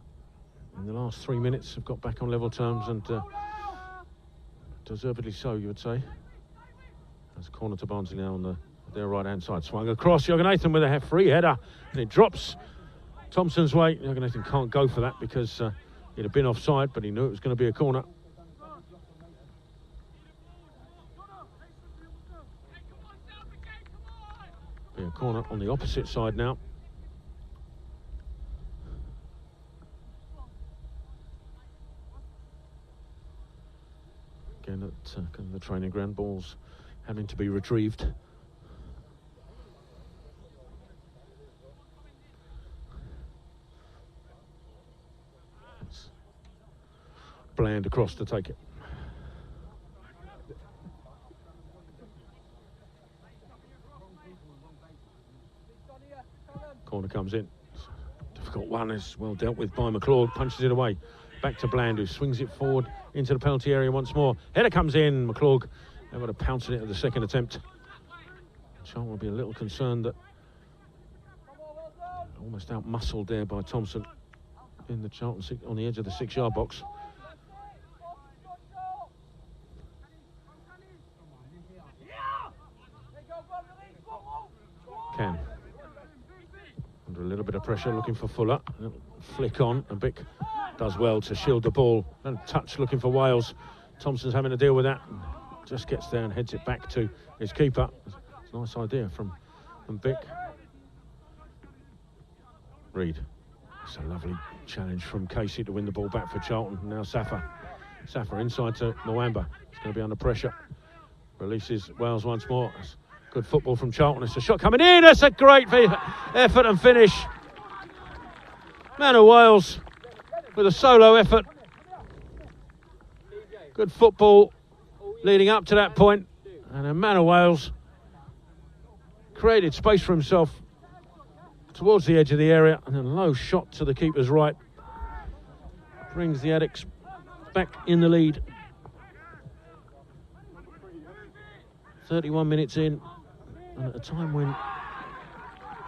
in the last 3 minutes have got back on level terms, and deservedly so, you would say. There's a corner to Barnsley now on their right-hand side. Swung across, Yoganathan with a free header, and it drops Thompson's way. Yoganathan can't go for that because he'd have been offside, but he knew it was going to be a corner. Be a corner on the opposite side now. Again at the training ground, balls having to be retrieved. Bland across to take it. Corner comes in. Difficult one, is well dealt with by McClure. Punches it away. Back to Bland, who swings it forward into the penalty area once more. Header comes in. McClure able to pounce it at the second attempt. Charlton will be a little concerned that almost out-muscled there by Thompson in the Charlton on the edge of the 6-yard box. Can. Under a little bit of pressure, looking for Fuller. Flick on, and Mbik does well to shield the ball. And touch looking for Wales. Thompson's having to deal with that. Just gets there and heads it back to his keeper. It's a nice idea from Mbik. Reed. It's a lovely challenge from Casey to win the ball back for Charlton. Now Safa. Safa inside to Mwamba. It's going to be under pressure. Releases Wales once more. It's good football from Charlton. It's a shot coming in. It's a great effort and finish. Man of Wales with a solo effort. Good football leading up to that point. And a man of Wales created space for himself towards the edge of the area, and a low shot to the keeper's right brings the Addicts back in the lead. 31 minutes in, and at a time when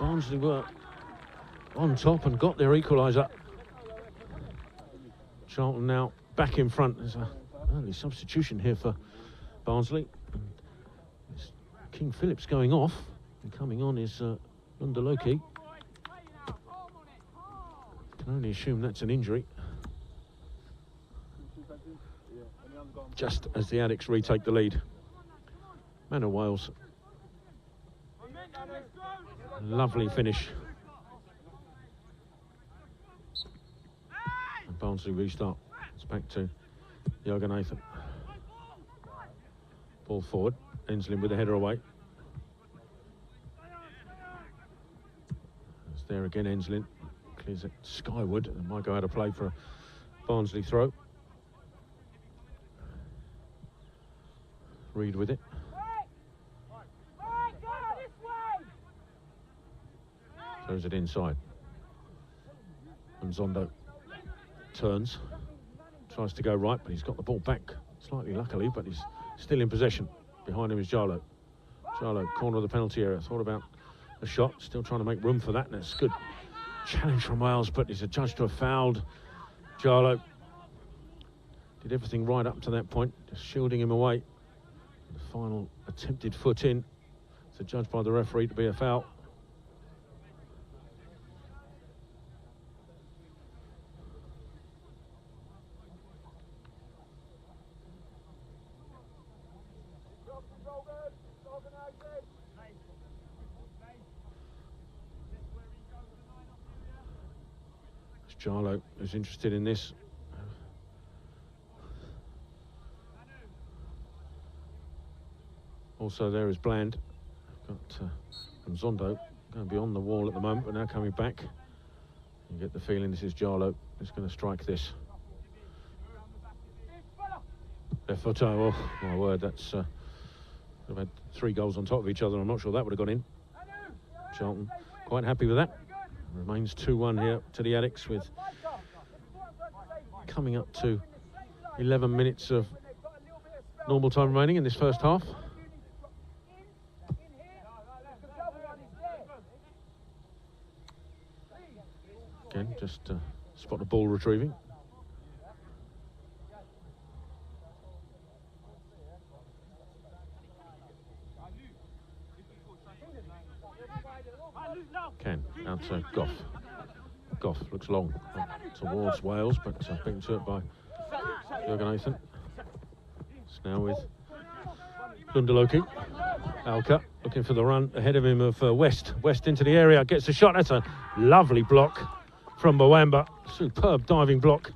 Barnsley were on top and got their equaliser. Charlton now back in front. There's an early substitution here for Barnsley. And King Phillips going off, and coming on is Lundaloki. Can only assume that's an injury. Just as the Addicts retake the lead. Man of Wales. Lovely finish. And Barnsley restart. It's back to Jørgen. Ball forward. Enslin with the header away. It's there again, Enslin. Clears it skyward and might go out of play for a Barnsley throw. Reed with it. Throws it inside. And Zondo turns. Tries to go right, but he's got the ball back slightly luckily, but he's still in possession. Behind him is Jarlo. Jarlo, corner of the penalty area. Thought about a shot, still trying to make room for that, and it's good challenge from Wales, but he's adjudged to have fouled. Jarlo did everything right up to that point, just shielding him away. The final attempted foot in. It's adjudged by the referee to be a foul. Jarlo is interested in this. Also there is Bland. Got Zondo going to be on the wall at the moment, but now coming back. You get the feeling this is Jarlo who's going to strike this. Left foot, oh my word, that's they've had 3 goals on top of each other. I'm not sure that would have gone in. Charlton quite happy with that. Remains 2-1 here to the Addicts, with coming up to 11 minutes of normal time remaining in this first half. Again, just spot the ball retrieving. Ken, out to Goff. Goff looks long towards Wales, but beaten to it by Jørgen. It's now with Lundaloki. Alka looking for the run ahead of him of West. West into the area, gets a shot. That's a lovely block from Mwamba. Superb diving block.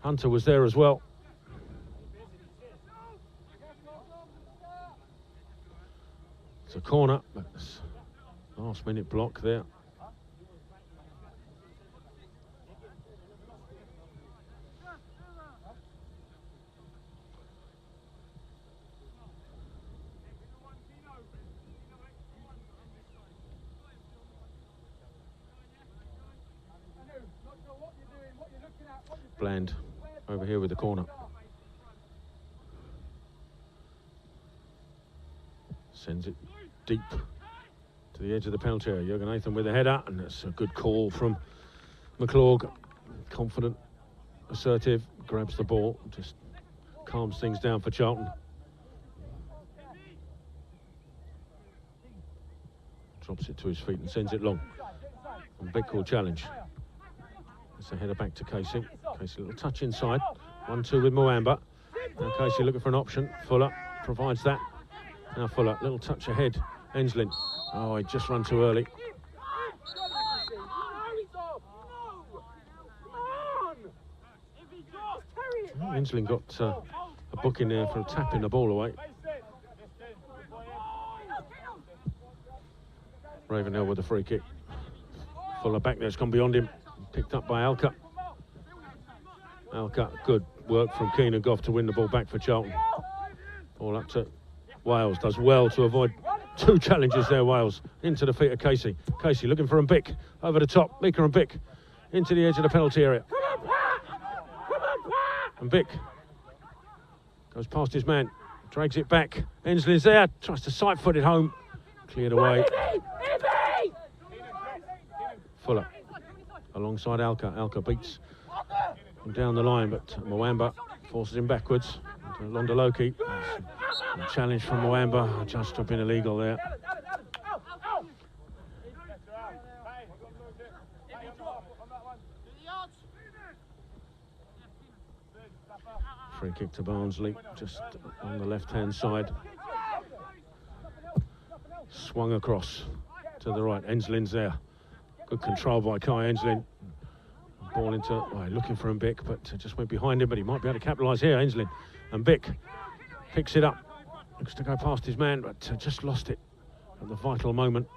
Hunter was there as well. It's a corner, but last minute block there. Bland over here with the corner. Sends it deep to the edge of the penalty area. Jørgen with a header, and that's a good call from McClurg. Confident, assertive, grabs the ball, just calms things down for Charlton. Drops it to his feet and sends it long. And big call challenge. It's a header back to Casey. Casey, a little touch inside. 1-2 with Mwamba. Now Casey looking for an option. Fuller provides that. Now Fuller, little touch ahead. Enslin. Oh, he just run too early. Enslin got a book in there for tapping the ball away. Ravenhill with a free kick. Fuller back there, it's gone beyond him. Picked up by Alka. Alka, good work from Keane and Goff to win the ball back for Charlton. Ball up to Wales, does well to avoid Two challenges there, Wales. Into the feet of Casey. Casey looking for Mbick. Over the top, Mika Mbick. Into the edge of the penalty area. Mbick goes past his man. Drags it back. Ensley's there. Tries to side-foot it home. Cleared away. Fuller alongside Alka. Alka beats him down the line, but Mwamba forces him backwards. Londoloki. A challenge from Mwamba. Just have been illegal there. Free kick to Barnsley, just on the left-hand side. Swung across to the right. Ensley's there. Good control by Kai Ensley. Ball into, looking for Mbick, but just went behind him, but he might be able to capitalise here, Ensley. Mbick picks it up. Looks to go past his man, but just lost it at the vital moment.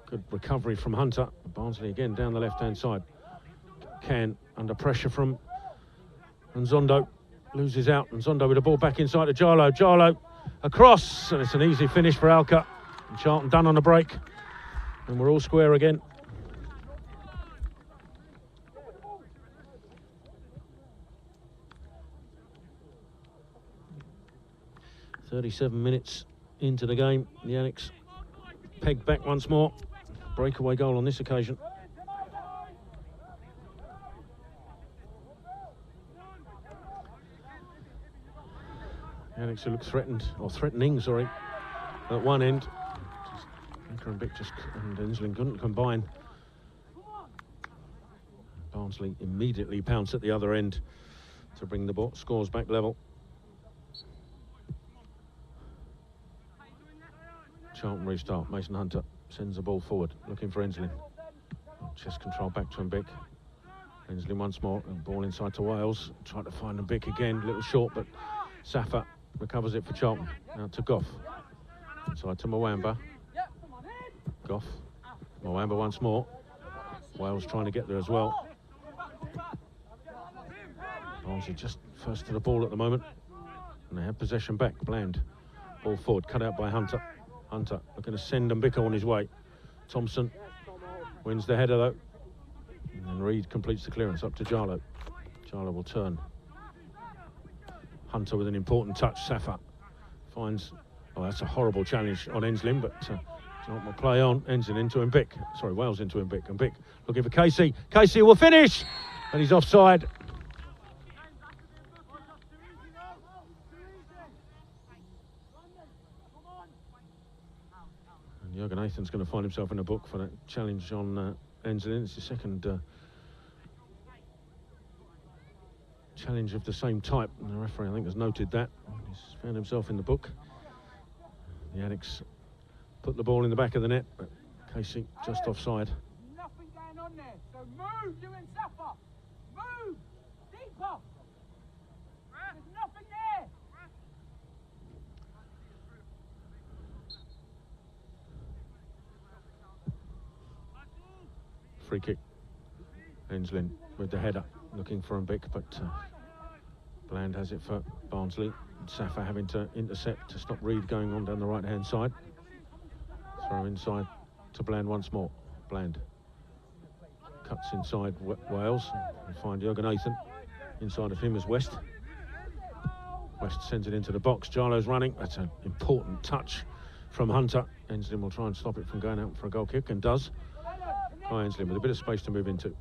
Good recovery from Hunter. Barnsley again down the left-hand side. Can under pressure from Nzondo. Loses out, and Zondo with the ball back inside to Jarlo. Jarlo across, and it's an easy finish for Alka. And Charlton done on the break, and we're all square again. .37 minutes into the game. The Yannicks pegged back once more. Breakaway goal on this occasion. Alex who looked threatened, or threatening, sorry, at one end. Mika and Bick and Ensley couldn't combine. Barnsley immediately pounced at the other end to bring the ball, scores back level. Charlton restart. Mason Hunter sends the ball forward, looking for Ensley. Chest control back to Mbick. Ensley once more, and ball inside to Wales. Trying to find Mbick again, a little short, but Safa recovers it for Charlton. Now to Goff. Inside to Mwamba. Goff. Mwamba once more. Wales trying to get there as well. Barnsley just first to the ball at the moment. And they have possession back. Bland. Ball forward, cut out by Hunter. Hunter looking to send Mbick on his way. Thompson wins the header though. And then Reed completes the clearance up to Jarlo. Jarlo will turn. Hunter with an important touch. Safa finds, that's a horrible challenge on Ensley, but Charlton will play on. Ensley into Mbick. Sorry, Wales into Mbick. Mbick looking for Casey. Casey will finish, and he's offside. And Jurgen Nathan's going to find himself in a book for that challenge on Ensley. It's the second challenge of the same type, and the referee I think has noted that. He's found himself in the book. The Addicts put the ball in the back of the net, but Casey just offside. Nothing going on there, so move, you and Safa. Move, deeper. There's nothing there. Free kick. Ensley with the header, looking for Mbick, but Bland has it for Barnsley. Safa having to intercept to stop Reed going on down the right-hand side. Throw inside to Bland once more. Bland cuts inside Wales. And find Jurgen Nathan. Inside of him is West. West sends it into the box. Jarlo's running. That's an important touch from Hunter. Ensley will try and stop it from going out for a goal kick, and does. Ensley with a bit of space to move into.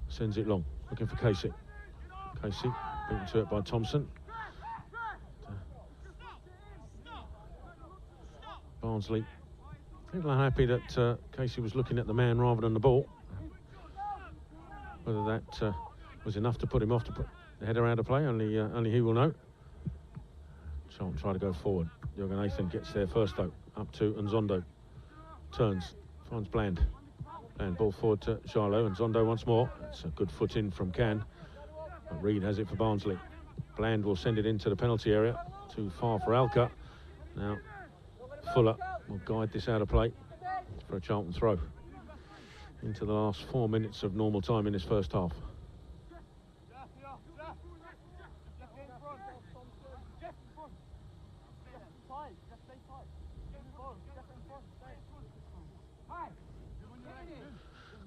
Sends it long, looking for Casey. Casey beaten to it by Thompson. Barnsley people are happy that Casey was looking at the man rather than the ball. Whether that was enough to put him off to put the header out of play, only he will know. Charlton try to go forward. Jurgen Nathan gets there first though, up to Nzondo. Turns, finds Bland. And ball forward to Charlo, and Zondo once more. It's a good foot in from Can. But Reed has it for Barnsley. Bland will send it into the penalty area. Too far for Alka. Now Fuller will guide this out of play for a Charlton throw. Into the last 4 minutes of normal time in this first half.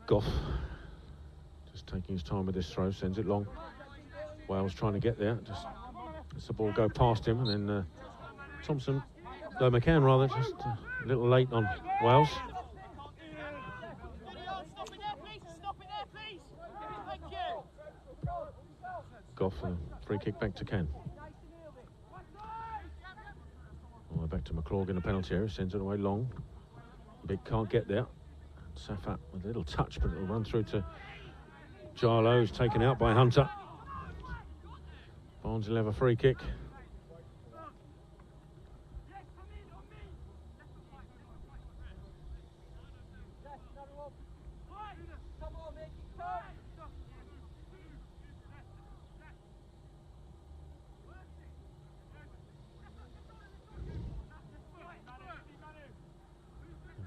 Goff just taking his time with this throw, sends it long. Wales trying to get there, just lets the ball go past him, and then McCann rather, just a little late on Wales. Goff, free kick back to Can. All the way back to McClurg in the penalty area, sends it away long. Big can't get there. Safat with a little touch, but it'll run through to Jarlo, who's taken out by Hunter. Barnsley will have a free kick.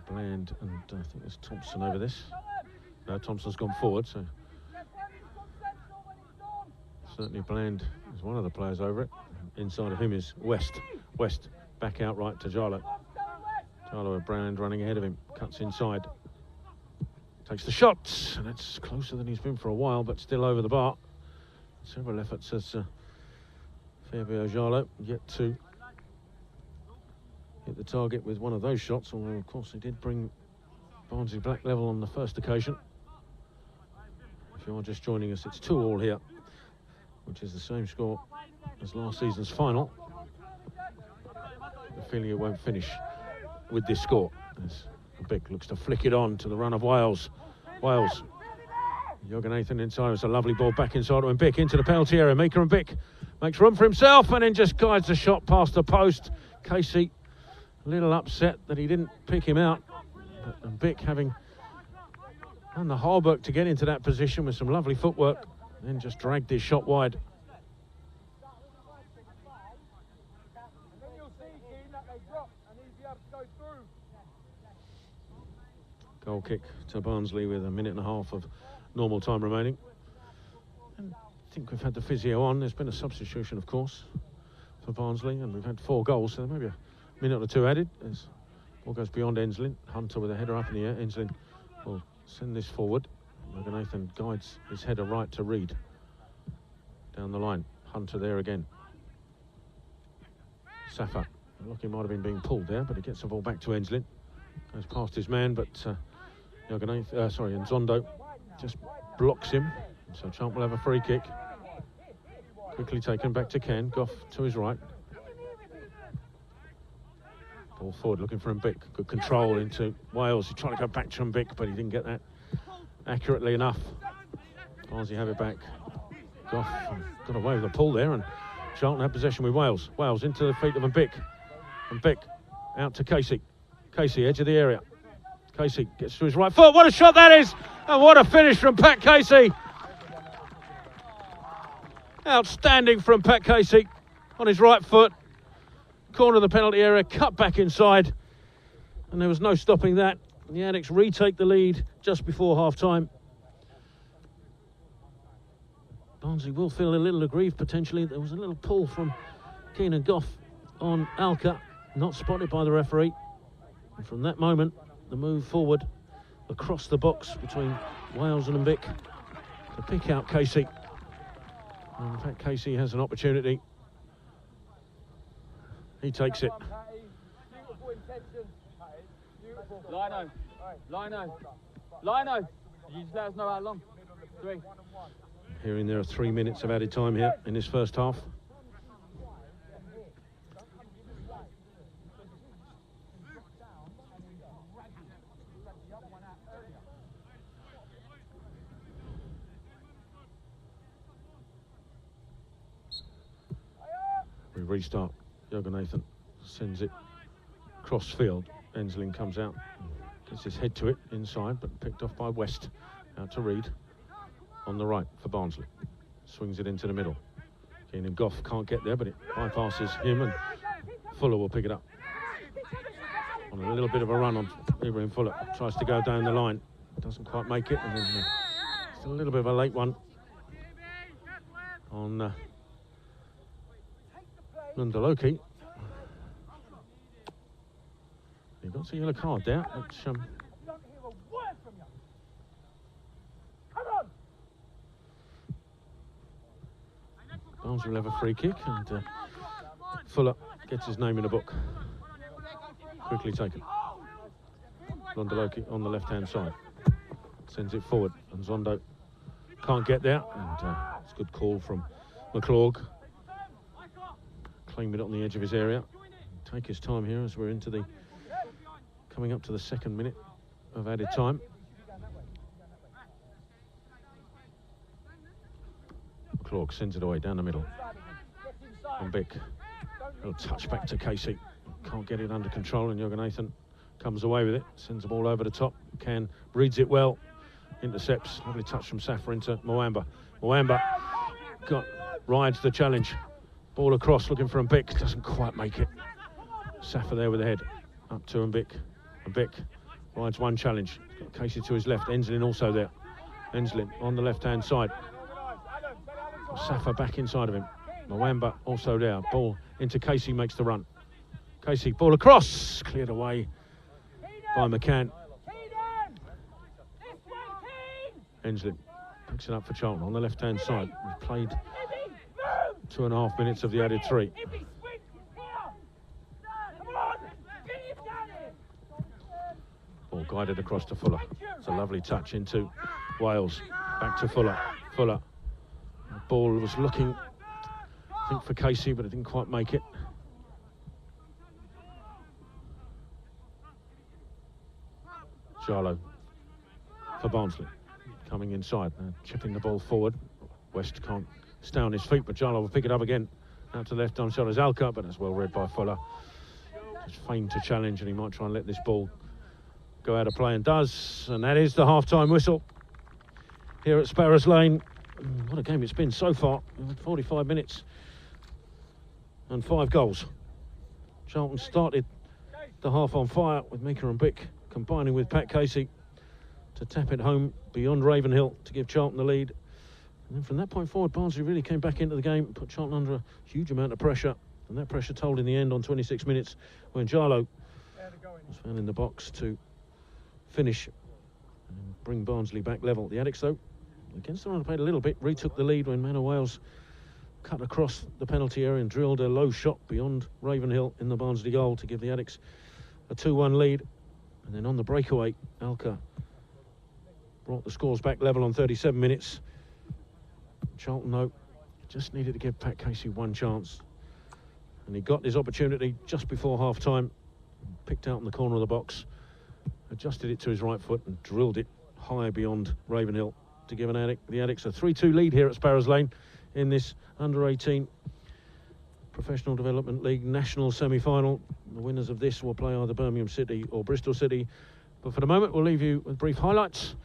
Bland and I think there's Thompson over this. No, Thompson's gone forward, so certainly Bland is one of the players over it. Inside of him is West. West back out right to Jarlo. Jarlo with Bland running ahead of him, cuts inside. Takes the shot, and that's closer than he's been for a while, but still over the bar. Several efforts as Fabio Jarlo yet to hit the target with one of those shots, although of course he did bring Barnsley back level on the first occasion. If you are just joining us, it's 2-2 here, which is the same score as last season's final. The feeling it won't finish with this score, as Bick looks to flick it on to the run of Wales. Wales, Jürgen Nathan inside, it's a lovely ball back inside, and Bick into the penalty area. Meeker and Bick makes room for himself and then just guides the shot past the post. Casey a little upset that he didn't pick him out, and Bick having done the hard work to get into that position with some lovely footwork, then just dragged his shot wide. Goal kick to Barnsley with a minute and a half of normal time remaining. And I think we've had the physio on. There's been a substitution, of course, for Barnsley, and we've had 4 goals, so maybe a minute or 2 added as ball goes beyond Enslin. Hunter with a header up in the air. Enslin will send this forward. Nathan guides his header right to Reed. Down the line. Hunter there again. Safa. Look, he might have been being pulled there, but he gets the ball back to Enslin. Goes past his man, but Nzondo just blocks him. So Charlton will have a free kick. Quickly taken back to Ken. Goff to his right. Ball forward, looking for Mbick. Good control into Wales. He tried to go back to Mbick, but he didn't get that accurately enough. Barnsley have it back. Goff got away with a pull there, and Charlton had possession with Wales. Wales into the feet of Mbick. Mbick out to Casey. Casey, edge of the area. Casey gets to his right foot. What a shot that is! And what a finish from Pat Casey. Outstanding from Pat Casey on his right foot. Corner of the penalty area, cut back inside, and there was no stopping that. The Addicts retake the lead just before half-time. Barnsley will feel a little aggrieved potentially. There was a little pull from Keenan Goff on Alka, not spotted by the referee. And from that moment, the move forward across the box between Wales and Mbick to pick out Casey. And in fact, Casey has an opportunity. He takes it. Lino. Did you just let us know how long? 3. Hearing there are 3 minutes of added time here in this first half. We restart. Jürgen Nathan sends it cross field. Enslin comes out, gets his head to it inside, but picked off by West. Out to Reed on the right for Barnsley. Swings it into the middle. Keenan Goff can't get there, but it bypasses him, and Fuller will pick it up. On a little bit of a run on Ibrahim Fuller. Tries to go down the line. Doesn't quite make it, and then it's a little bit of a late one on Lundaloki. He got a yellow card there, which I don't hear a word from you. Come on. Barnsley will have a free kick, and Fuller gets his name in the book. Quickly taken. Londoloki on the left-hand side. Sends it forward, and Zondo can't get there, and it's a good call from McClurg. Claiming it on the edge of his area. Take his time here as we're into the coming up to the 2nd minute of added time. McClurg sends it away down the middle. And Bick. Little touch back to Casey. Can't get it under control, and Jorgenathan comes away with it. Sends the ball over the top. Can reads it well. Intercepts. Lovely touch from Safa into Mwamba. Mwamba rides the challenge. Ball across, looking for Mbik. Doesn't quite make it. Safa there with the head. Up to Mbik. Mbik rides one challenge. Got Casey to his left. Enslin also there. Enslin on the left-hand side. Safa back inside of him. Mwamba also there. Ball into Casey, makes the run. Casey, ball across. Cleared away by McCann. Enslin picks it up for Charlton on the left-hand side. We've played 2.5 minutes of the added 3. Ball guided across to Fuller. It's a lovely touch into Wales. Back to Fuller. Fuller. The ball was looking, I think, for Casey, but it didn't quite make it. Jarlow for Barnsley. Coming inside, chipping the ball forward. West can't stay on his feet, but Jarlow will pick it up again. Out to the left-arm shot is Alka, but that's well read by Fuller. Just feigned to challenge, and he might try and let this ball go out of play, and does. And that is the half-time whistle here at Sparrows Lane. What a game it's been so far. 45 minutes and 5 goals. Charlton started the half on fire with Mika and Bick combining with Pat Casey to tap it home beyond Ravenhill to give Charlton the lead. And then from that point forward, Barnsley really came back into the game, put Charlton under a huge amount of pressure, and that pressure told in the end on 26 minutes when Jarlow was found in the box to finish and bring Barnsley back level. The Addicts, though, against the run, played a little bit, retook the lead when Man of Wales cut across the penalty area and drilled a low shot beyond Ravenhill in the Barnsley goal to give the Addicts a 2-1 lead. And then on the breakaway, Alka brought the scores back level on 37 minutes. Charlton, though, just needed to give Pat Casey one chance. And he got his opportunity just before half-time. Picked out in the corner of the box. Adjusted it to his right foot and drilled it high beyond Ravenhill to give the Addicts a 3-2 lead here at Sparrows Lane in this under-18 Professional Development League National Semi-Final. The winners of this will play either Birmingham City or Bristol City. But for the moment, we'll leave you with brief highlights.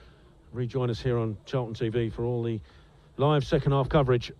Rejoin us here on Charlton TV for all the live second half coverage.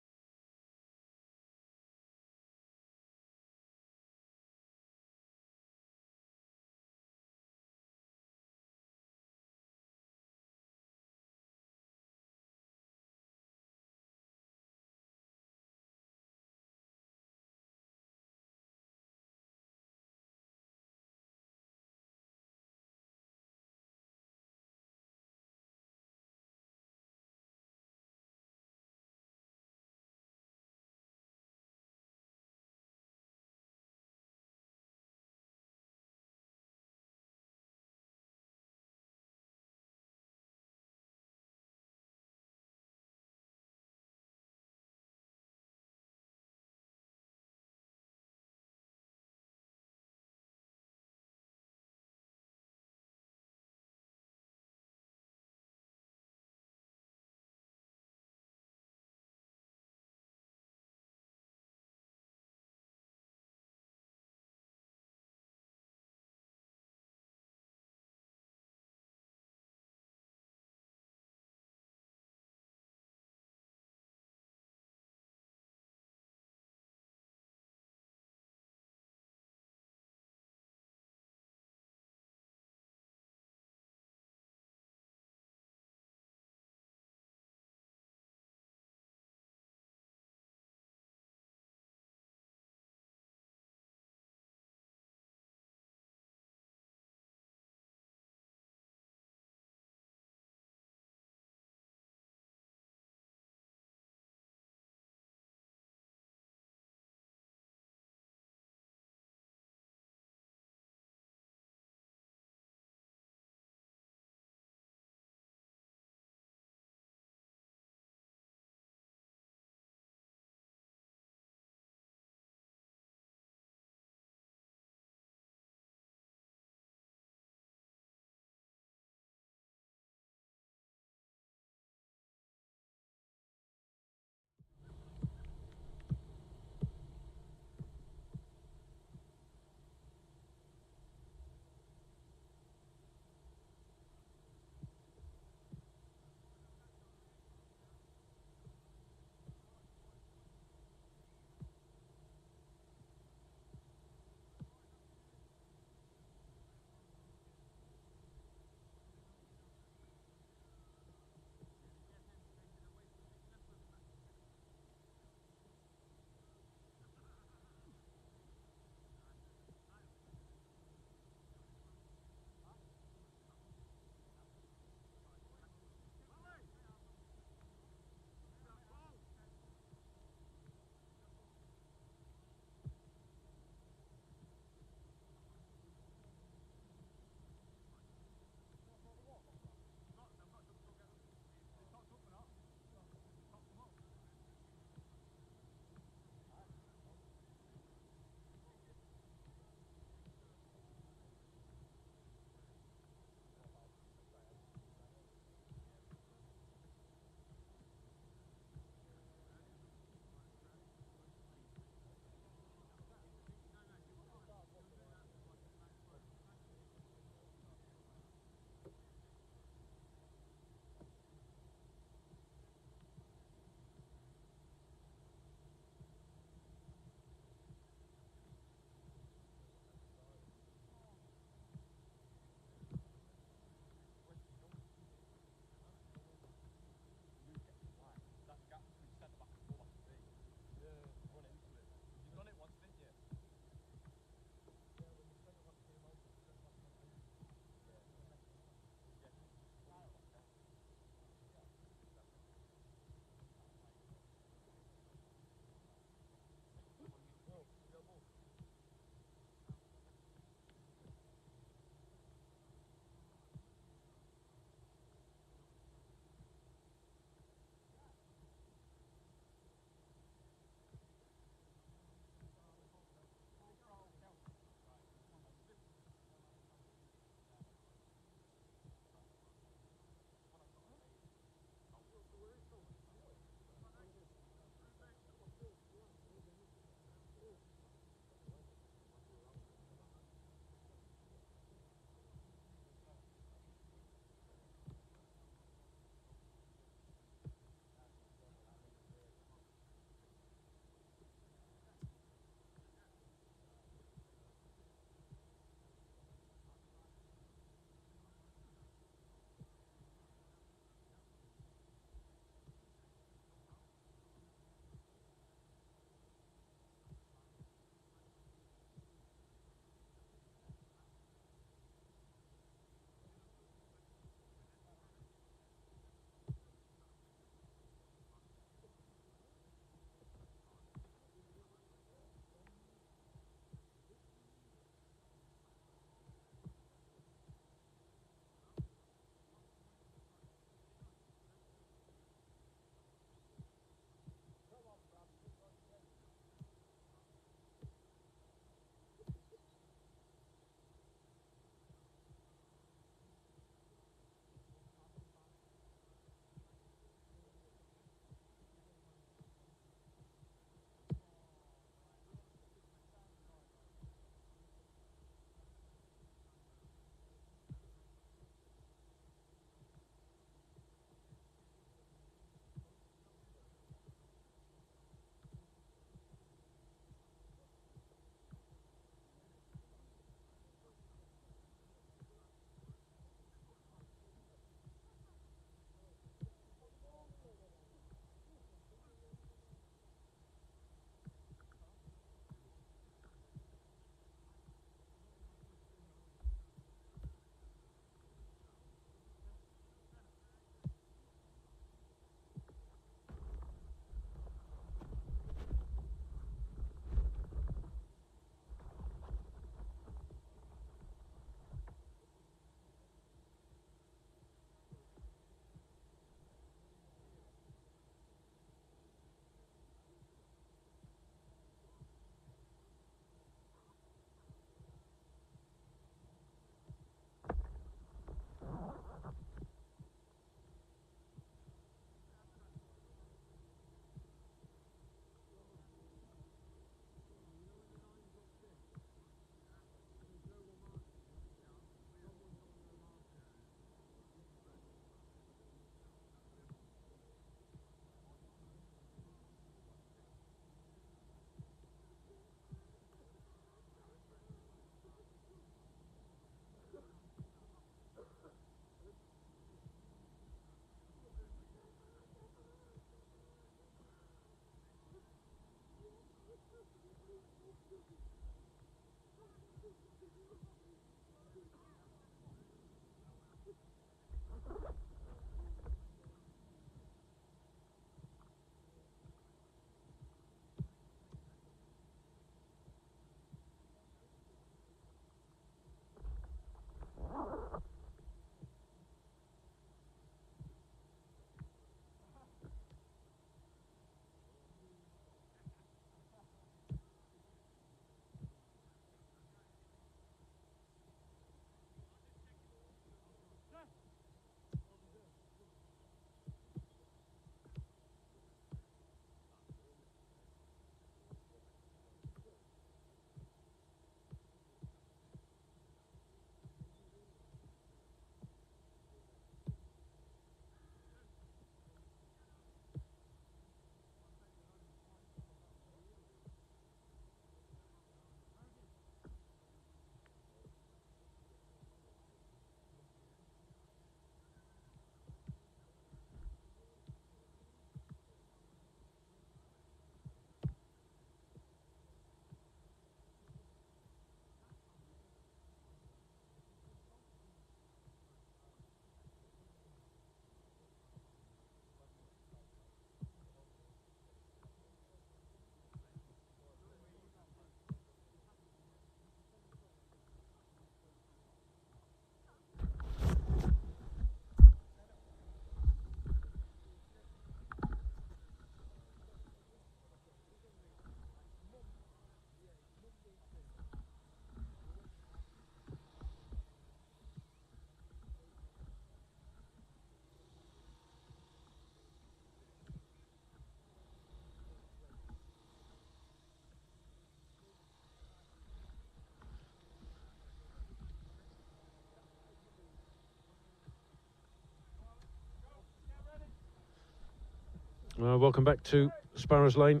Welcome back to Sparrows Lane.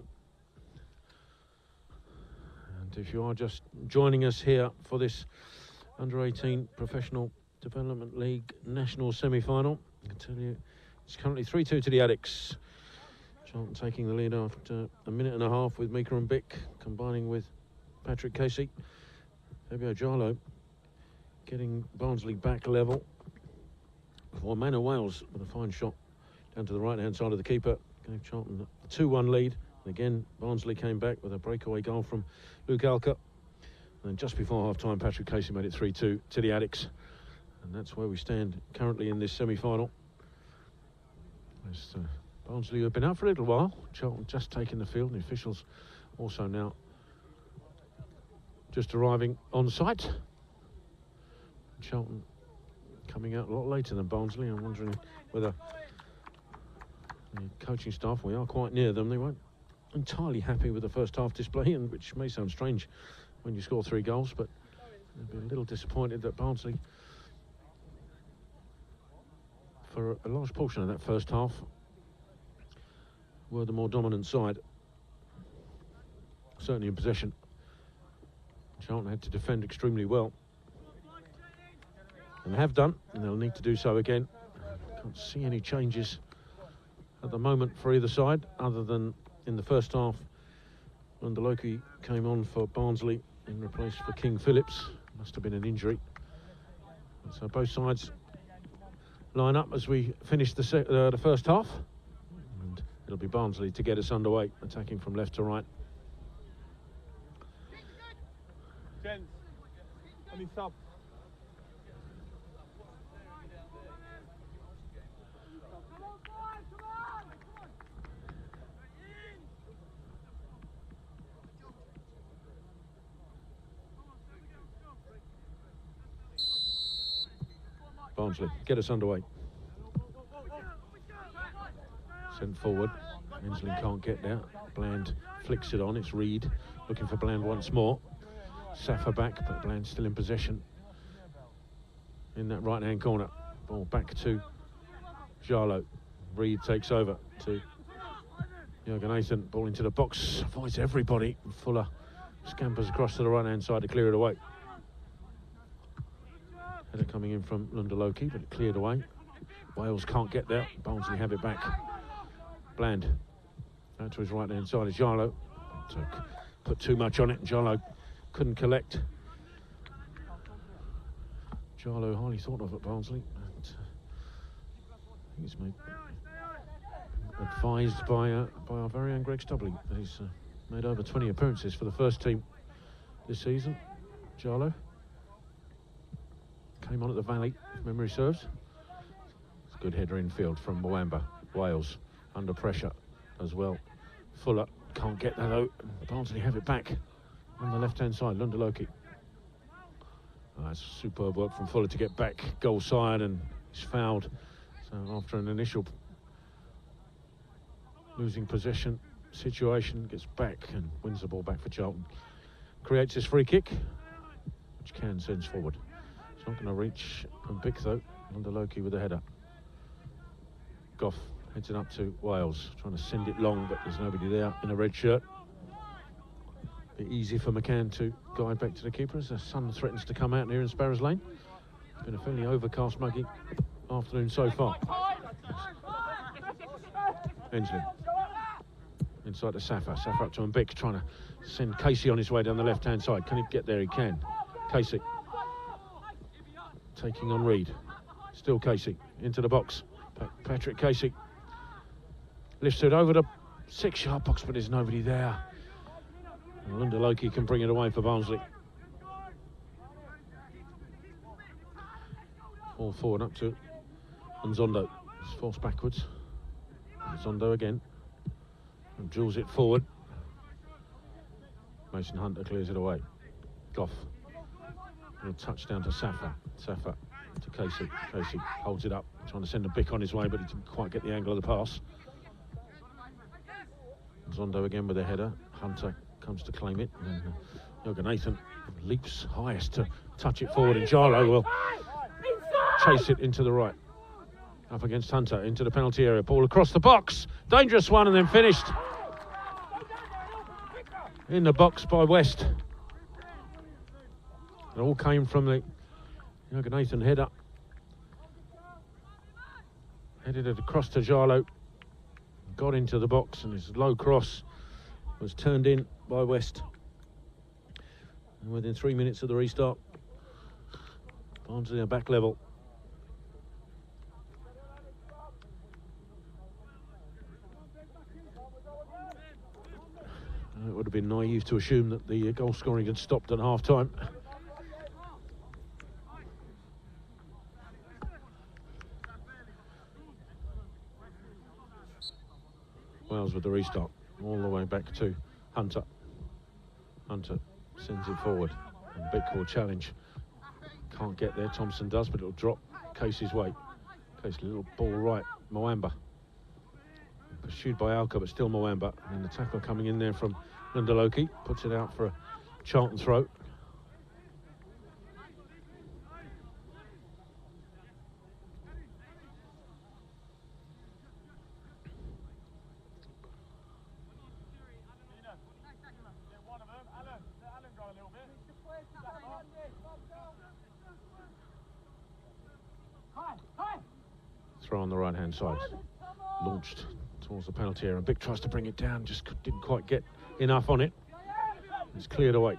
And if you are just joining us here for this Under-18 Professional Development League National Semi-Final, I can tell you it's currently 3-2 to the Addicts. Charlton taking the lead after a minute and a half with Mika and Bick combining with Patrick Casey. Fabio Jarlo getting Barnsley back level. For Man of Wales with a fine shot down to the right-hand side of the keeper. Gave Charlton a 2-1 lead. And again, Barnsley came back with a breakaway goal from Luke Alker. And just before half-time, Patrick Casey made it 3-2 to the Addicts. And that's where we stand currently in this semi-final. As Barnsley have been out for a little while. Charlton just taking the field. The officials also now just arriving on site. Charlton coming out a lot later than Barnsley. I'm wondering whether the coaching staff, we are quite near them, they weren't entirely happy with the first half display, and which may sound strange when you score 3 goals, but they'd be a little disappointed that Barnsley, for a large portion of that first half, were the more dominant side, certainly in possession. Charlton had to defend extremely well, and have done, and they'll need to do so again. Can't see any changes at the moment for either side, other than in the first half when Loki came on for Barnsley in replace for King Phillips. Must have been an injury. And so both sides line up as we finish the first half, and it'll be Barnsley to get us underway, attacking from left to right. Gents, I need sub. Barnsley, get us underway. Sent forward. Hensley can't get there. Bland flicks it on. It's Reed looking for Bland once more. Safa back, but Bland still in possession in that right-hand corner. Ball back to Jarlo. Reed takes over to Jürgen Nathan. Ball into the box. Avoids everybody. Fuller scampers across to the right-hand side to clear it away. Header coming in from Loki, but it cleared away. Wales can't get there. Barnsley have it back. Bland. Out to his right-hand side is Jarlo. Put too much on it, and Jarlo couldn't collect. Jarlo highly thought of at Barnsley. And, I think he's advised by our very own Greg Stubley that he's made over 20 appearances for the first team this season. Jarlo came on at the Valley, if memory serves. It's a good header infield from Mwamba. Wales under pressure as well. Fuller can't get there though. Barnsley have it back on the left-hand side. Loki. That's superb work from Fuller to get back goal side, and he's fouled. So after an initial losing possession situation, gets back and wins the ball back for Charlton. Creates his free kick, which Can sends forward. It's not going to reach Bick though. Loki with a header. Goff heads it up to Wales, trying to send it long, but there's nobody there in a red shirt. Bit easy for McCann to guide back to the keeper as the sun threatens to come out here in Sparrows Lane. It's been a fairly overcast, muggy afternoon so far. Hensley inside to Safa. Safa up to Bick, trying to send Casey on his way down the left-hand side. Can he get there? He can. Casey taking on Reed. Still Casey into the box. Patrick Casey lifts it over the 6-yard box, but there's nobody there. And Loki can bring it away for Barnsley. All forward up to Nzondo. It's forced backwards. Nzondo again. And drills it forward. Mason Hunter clears it away. Goff. A touchdown to Safa. Safa to Casey. Casey holds it up, trying to send a Bick on his way, but he didn't quite get the angle of the pass. Zondo again with a header. Hunter comes to claim it, and then Jürgen Nathan leaps highest to touch it forward, and Jarlo will chase it into the right. Up against Hunter, into the penalty area. Ball across the box. Dangerous one, and then finished in the box by West. It all came from the Nathan header. Headed it across to Jarlo. Got into the box, and his low cross was turned in by West. And within 3 minutes of the restart, Barnsley are back level. It would have been naive to assume that the goal scoring had stopped at half time. Wales with the restart, all the way back to Hunter. Hunter sends it forward, and big call challenge. Can't get there, Thompson does, but it'll drop Casey's way. Casey, little ball right, Mwamba. Pursued by Alka, but still Mwamba. And the tackle coming in there from Lundaloki, puts it out for a Charlton throw. Throw on the right hand side, launched towards the penalty area, and Bick tries to bring it down, just didn't quite get enough on it. It's cleared away.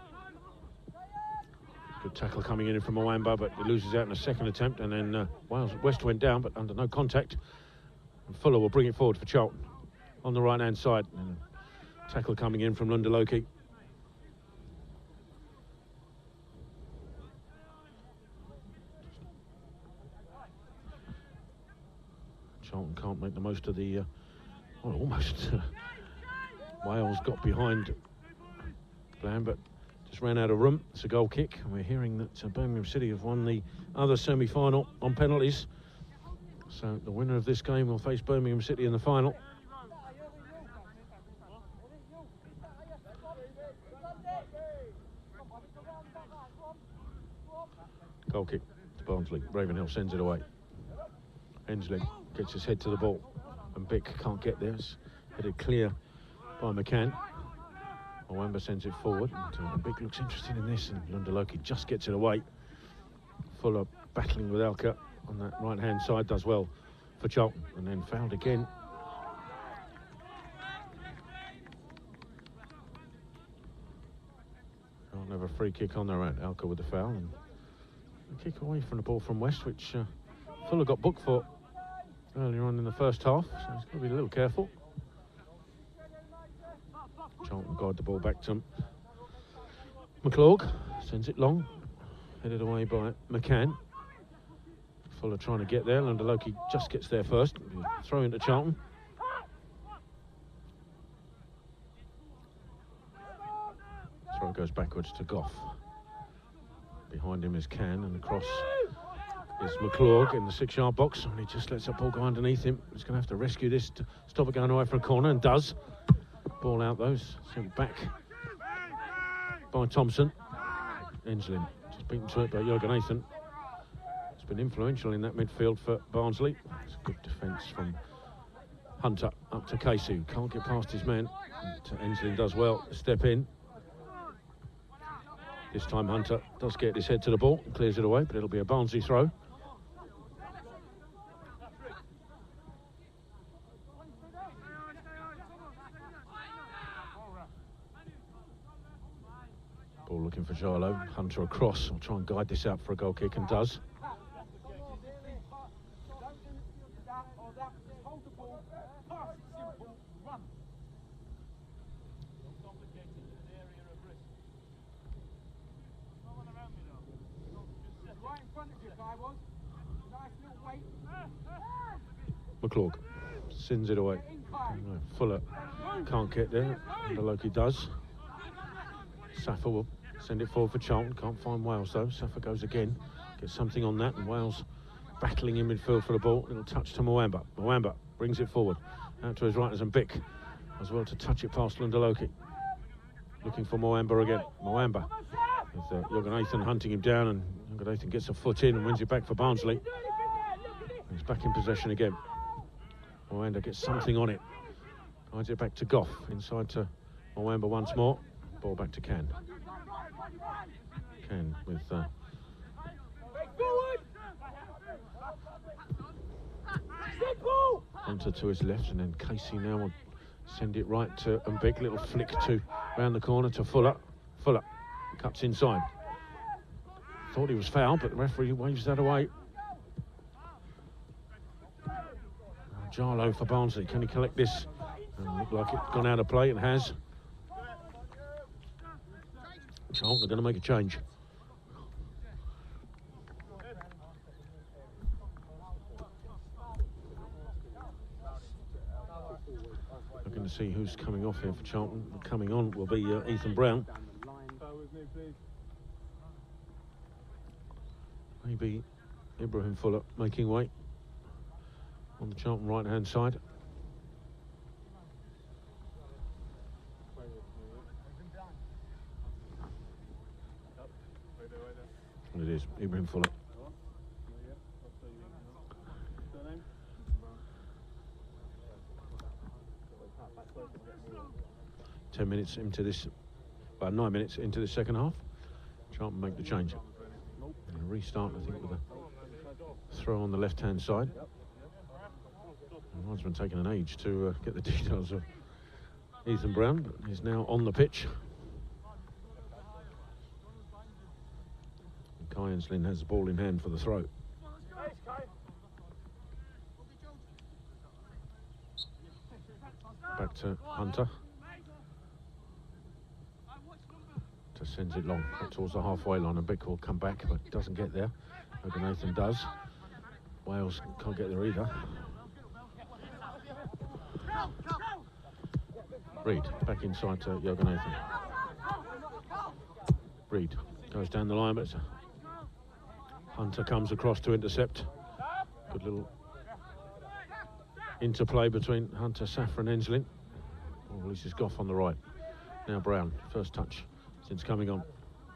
Good tackle coming in from Mwamba, but it loses out in a second attempt, and then West went down, but under no contact. And Fuller will bring it forward for Charlton on the right hand side, and tackle coming in from Lundaloki. Charlton can't make the most of the, almost. Wales got behind Bland, but just ran out of room. It's a goal kick, and we're hearing that Birmingham City have won the other semi-final on penalties. So the winner of this game will face Birmingham City in the final. Goal kick to Barnsley. Ravenhill sends it away. Hensley gets his head to the ball, and Bick can't get there. It's headed clear by McCann. Mwamba sends it forward, and Bick looks interested in this, and Lundaloki just gets it away. Fuller battling with Alka on that right hand side, does well for Charlton, and then fouled again. Can't have a free kick on their own. Alka with the foul, and a kick away from the ball from West, which Fuller got booked for earlier on in the first half, so he's got to be a little careful. Charlton guide the ball back to McClurg, sends it long, headed away by McCann. Fuller trying to get there, Lundaloki just gets there first. Throw into Charlton. Throw goes backwards to Goff. Behind him is Can, and across is McClurg in the 6-yard box, and he just lets the ball go underneath him. He's going to have to rescue this to stop it going away from a corner, and does. Ball out though, sent back by Thompson. Enslin just beaten to it by Jürgen Nathan. It's been influential in that midfield for Barnsley. It's a good defence from Hunter up to Casey, who can't get past his man. Enslin does well to step in. This time Hunter does get his head to the ball and clears it away, but it'll be a Barnsley throw. Ball looking for Jarlo. Hunter across. Will try and guide this out for a goal kick, and does. McClurg sends it away. Fuller can't get there. Loki does. Safa will send it forward for Charlton. Can't find Wales though. Safa goes again. Gets something on that, and Wales battling in midfield for the ball. Little touch to Mwamba. Mwamba brings it forward. Out to his right, and Bick as well to touch it past Lundaloki. Looking for Mwamba again. Mwamba with Jürgen Nathan hunting him down, and Jürgen Nathan gets a foot in and wins it back for Barnsley. He's back in possession again. Mwamba gets something on it. Hides it back to Goff. Inside to Mwamba once more. Ball back to Can. Can with Hunter to his left, and then Casey now will send it right to Mbik. Little flick to round the corner to Fuller. Fuller cuts inside. Thought he was fouled, but the referee waves that away. Jarlow for Barnsley. Can he collect this? Look like it's gone out of play. It has. Charlton are going to make a change. Looking to see who's coming off here for Charlton. Coming on will be Ethan Brown. Maybe Ibrahim Fuller making way on the Charlton right-hand side. And it is Ibrahim Fuller. Ten minutes into this, about 9 minutes into the second half. Charlton make the change. And a restart, I think, with a throw on the left-hand side. It's been taking an age to get the details of Ethan Brown, but he's now on the pitch. Kai Enslin has the ball in hand for the throw. Back to Hunter. Just sends it long towards the halfway line, and Bick will come back, but doesn't get there. Nathan does. Wales can't get there either. Reed back inside to Nathan. Reed goes down the line, but Hunter comes across to intercept. Good little interplay between Hunter, Safra and Enslin. Releases Goff on the right. Now Brown, first touch since coming on.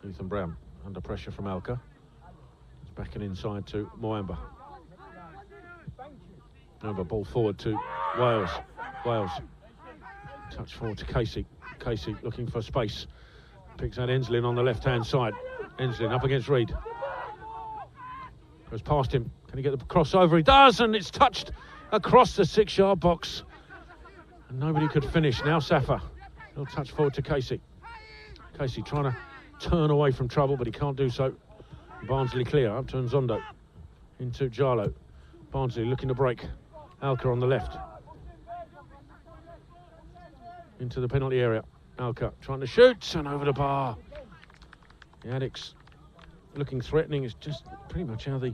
Ethan Brown under pressure from Alka. He's backing inside to Mwamba. Mwamba ball forward to Wales. Wales touch forward to Casey. Casey looking for space. Picks out Enslin on the left-hand side. Enslin up against Reed. Goes past him. Can he get the crossover? He does, and it's touched across the 6-yard box. And nobody could finish. Now Safa. He'll touch forward to Casey. Casey trying to turn away from trouble, but he can't do so. Barnsley clear. Up to Nzondo. Into Jarlow. Barnsley looking to break. Alka on the left. Into the penalty area. Alka trying to shoot, and over the bar. The Addicts looking threatening. It's just pretty much how the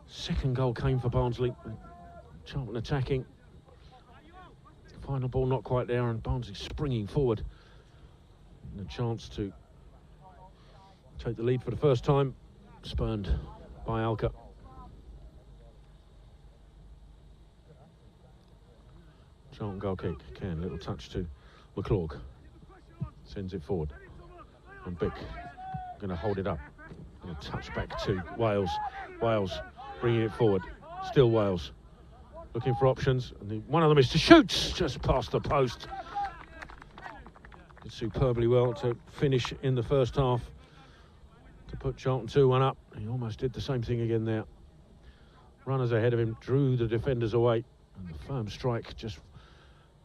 second goal came for Barnsley. Charlton attacking. Final ball not quite there, and Barnsley springing forward. And a chance to take the lead for the first time. Spurned by Alka. Charlton goal kick. Can little touch to McClurg. Sends it forward. And Bick going to hold it up. And a touch back to Wales. Wales bringing it forward. Still Wales. Looking for options. And one of them is to shoot. Just past the post. Did superbly well to finish in the first half. To put Charlton 2-1 up. He almost did the same thing again there. Runners ahead of him. Drew the defenders away. And the firm strike just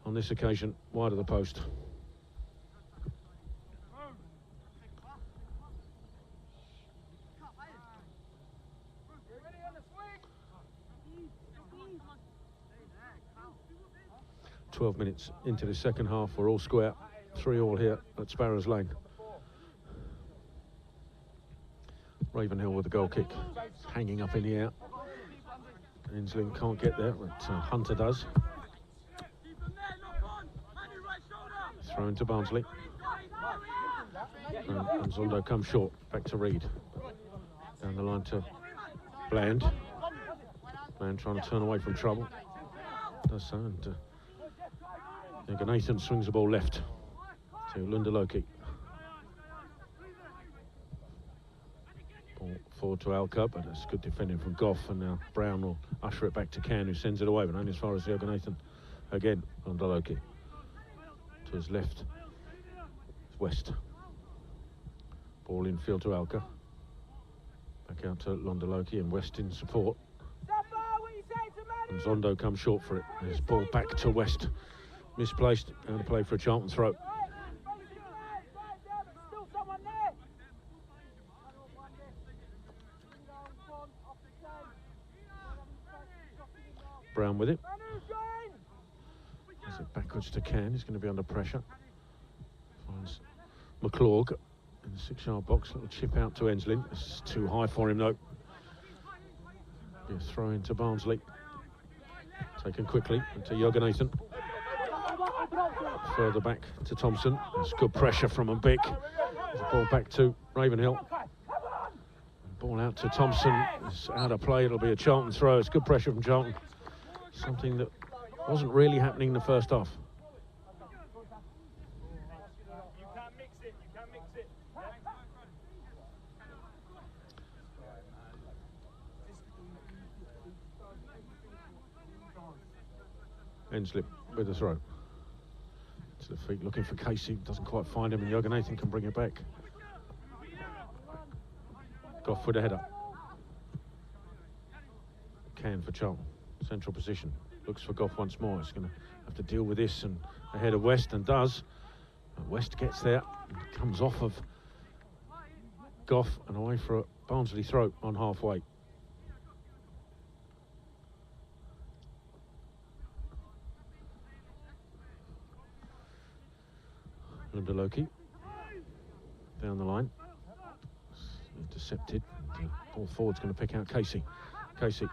on this occasion wide of the post. "12 minutes into the second half, we're all square. 3-3 here at Sparrows Lane. Ravenhill with the goal kick, hanging up in the air. Enslin can't get there, but Hunter does. Throw into Barnsley. And Zondo comes short, back to Reed. Down the line to Bland. Bland trying to turn away from trouble. Does so, and Nathan swings the ball left to Lundaloki. Ball forward to Alka, but it's good defending from Goff, and now Brown will usher it back to Can, who sends it away, but only as far as Yoganathan. Again, Londoloki. To his left, it's West. Ball in field to Alka. Back out to Londoloki, and West in support. And Zondo comes short for it. His ball back to West. Misplaced, out of play for a Charlton throw. Brown with it. Is it backwards to Can? He's going to be under pressure. Finds McClurg in the 6-yard box. Little chip out to Enslin. This is too high for him though. Be a throw into Barnsley. Taken quickly into Yoganathan. Further back to Thompson. There's good pressure from Mbick. The ball back to Ravenhill. Ball out to Thompson. It's out of play. It'll be a Charlton throw. It's good pressure from Charlton. Something that wasn't really happening in the first half. Enslip with the throw. To the feet, looking for Casey. Doesn't quite find him, and Yoganathan can bring it back. Goff with a header. Can for Charlton. Central position. Looks for Goff once more. He's going to have to deal with this, and ahead of West, and does. But West gets there, and comes off of Goff and away for a Barnsley throw on halfway. Lundaloki down the line. Intercepted. Ball forward's going to pick out Casey. Casey.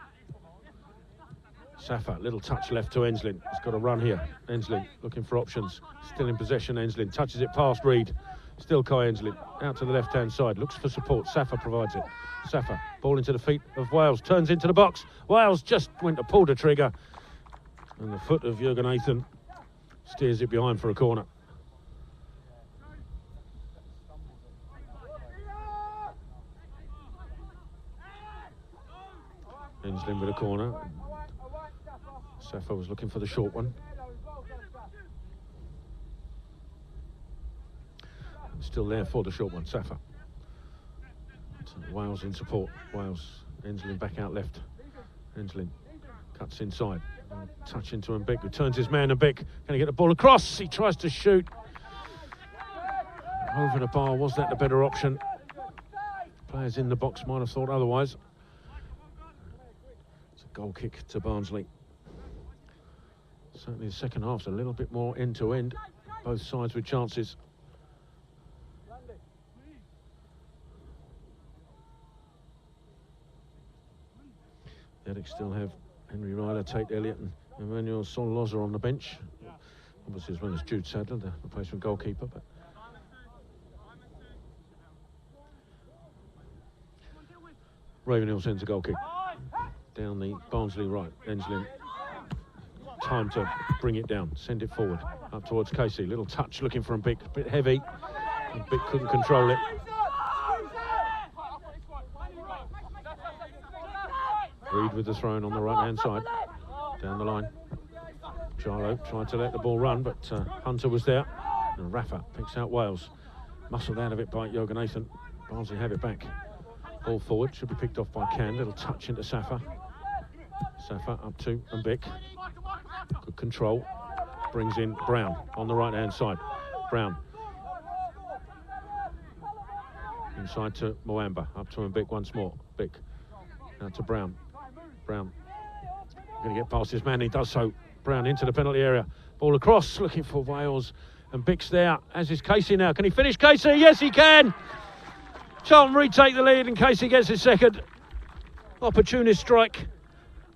Safa, little touch left to Enslin. He's got a run here. Enslin looking for options. Still in possession, Enslin. Touches it past Reed. Still Kai Enslin. Out to the left-hand side. Looks for support. Safa provides it. Safa, ball into the feet of Wales. Turns into the box. Wales just went to pull the trigger. And the foot of Yoganathan steers it behind for a corner. Enslin with a corner. Safa was looking for the short one. And still there for the short one, Safa. Wales in support. Wales, Enslin back out left. Enslin cuts inside. Touch into Mbick, who turns his man. Mbick, can he get the ball across? He tries to shoot. Over the bar, was that the better option? Players in the box might have thought otherwise. It's a goal kick to Barnsley. Certainly the second half's a little bit more end-to-end. Both sides with chances. The Addicts still have Henry Ryler, Tate Elliott and Emmanuel Solloza on the bench. Obviously as well as Jude Sadler, the replacement goalkeeper. But Ravenhill sends a goal kick. Down the Barnsley right, Enslin. Time to bring it down, send it forward, up towards Casey. Little touch looking for Mbick, a bit heavy. Mbick couldn't control it. Reed with the throw on the right-hand side, down the line. Charlo tried to let the ball run, but Hunter was there. And Rafa picks out Wales. Muscled out of it by Yoganathan. Barnsley have it back. Ball forward, should be picked off by Can. Little touch into Safa. Safa up to Mbick. Good control. Brings in Brown on the right-hand side. Brown. Inside to Moamba. Up to Mbick once more. Mbick. Out to Brown. Brown. Going to get past his man. He does so. Brown into the penalty area. Ball across. Looking for Wales. And Mbick's there. As is Casey now. Can he finish Casey? Yes, he can. Charlton retake the lead and Casey gets his second. Opportunist strike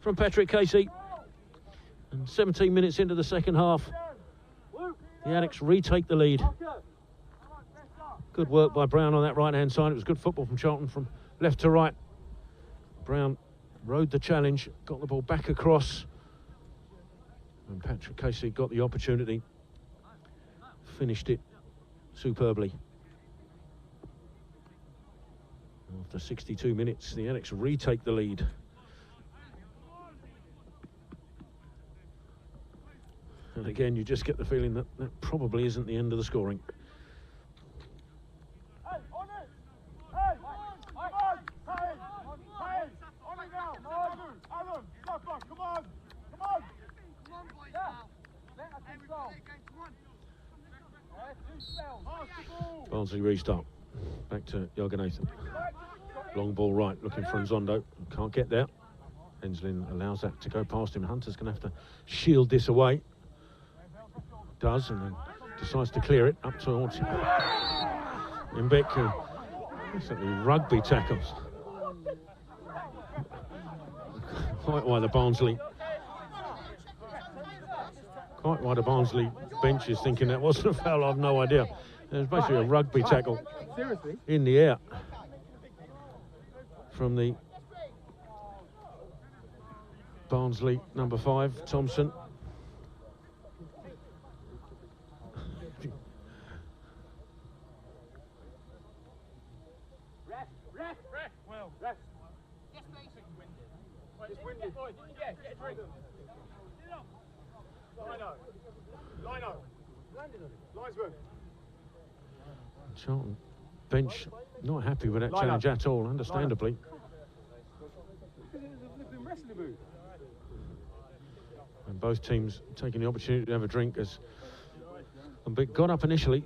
from Patrick Casey. And 17 minutes into the second half, the Addicts retake the lead. Good work by Brown on that right-hand side. It was good football from Charlton from left to right. Brown rode the challenge, got the ball back across. And Patrick Casey got the opportunity. Finished it superbly. After 62 minutes, the Alex retake the lead. And again, you just get the feeling that that probably isn't the end of the scoring. Barnsley restart. Back to Jorgenathan. Long ball right, looking for Nzondo. Can't get there. Enslin allows that to go past him. Hunter's going to have to shield this away. Does, and then decides to clear it up towards him. Mbek, certainly rugby tackles. Quite why the Barnsley bench is thinking that wasn't a foul. I've no idea. It was basically a rugby tackle in the air from the Barnsley number 5, Thompson. Charlton bench not happy with that challenge at all, understandably. And both teams taking the opportunity to have a drink as Mbek got up initially,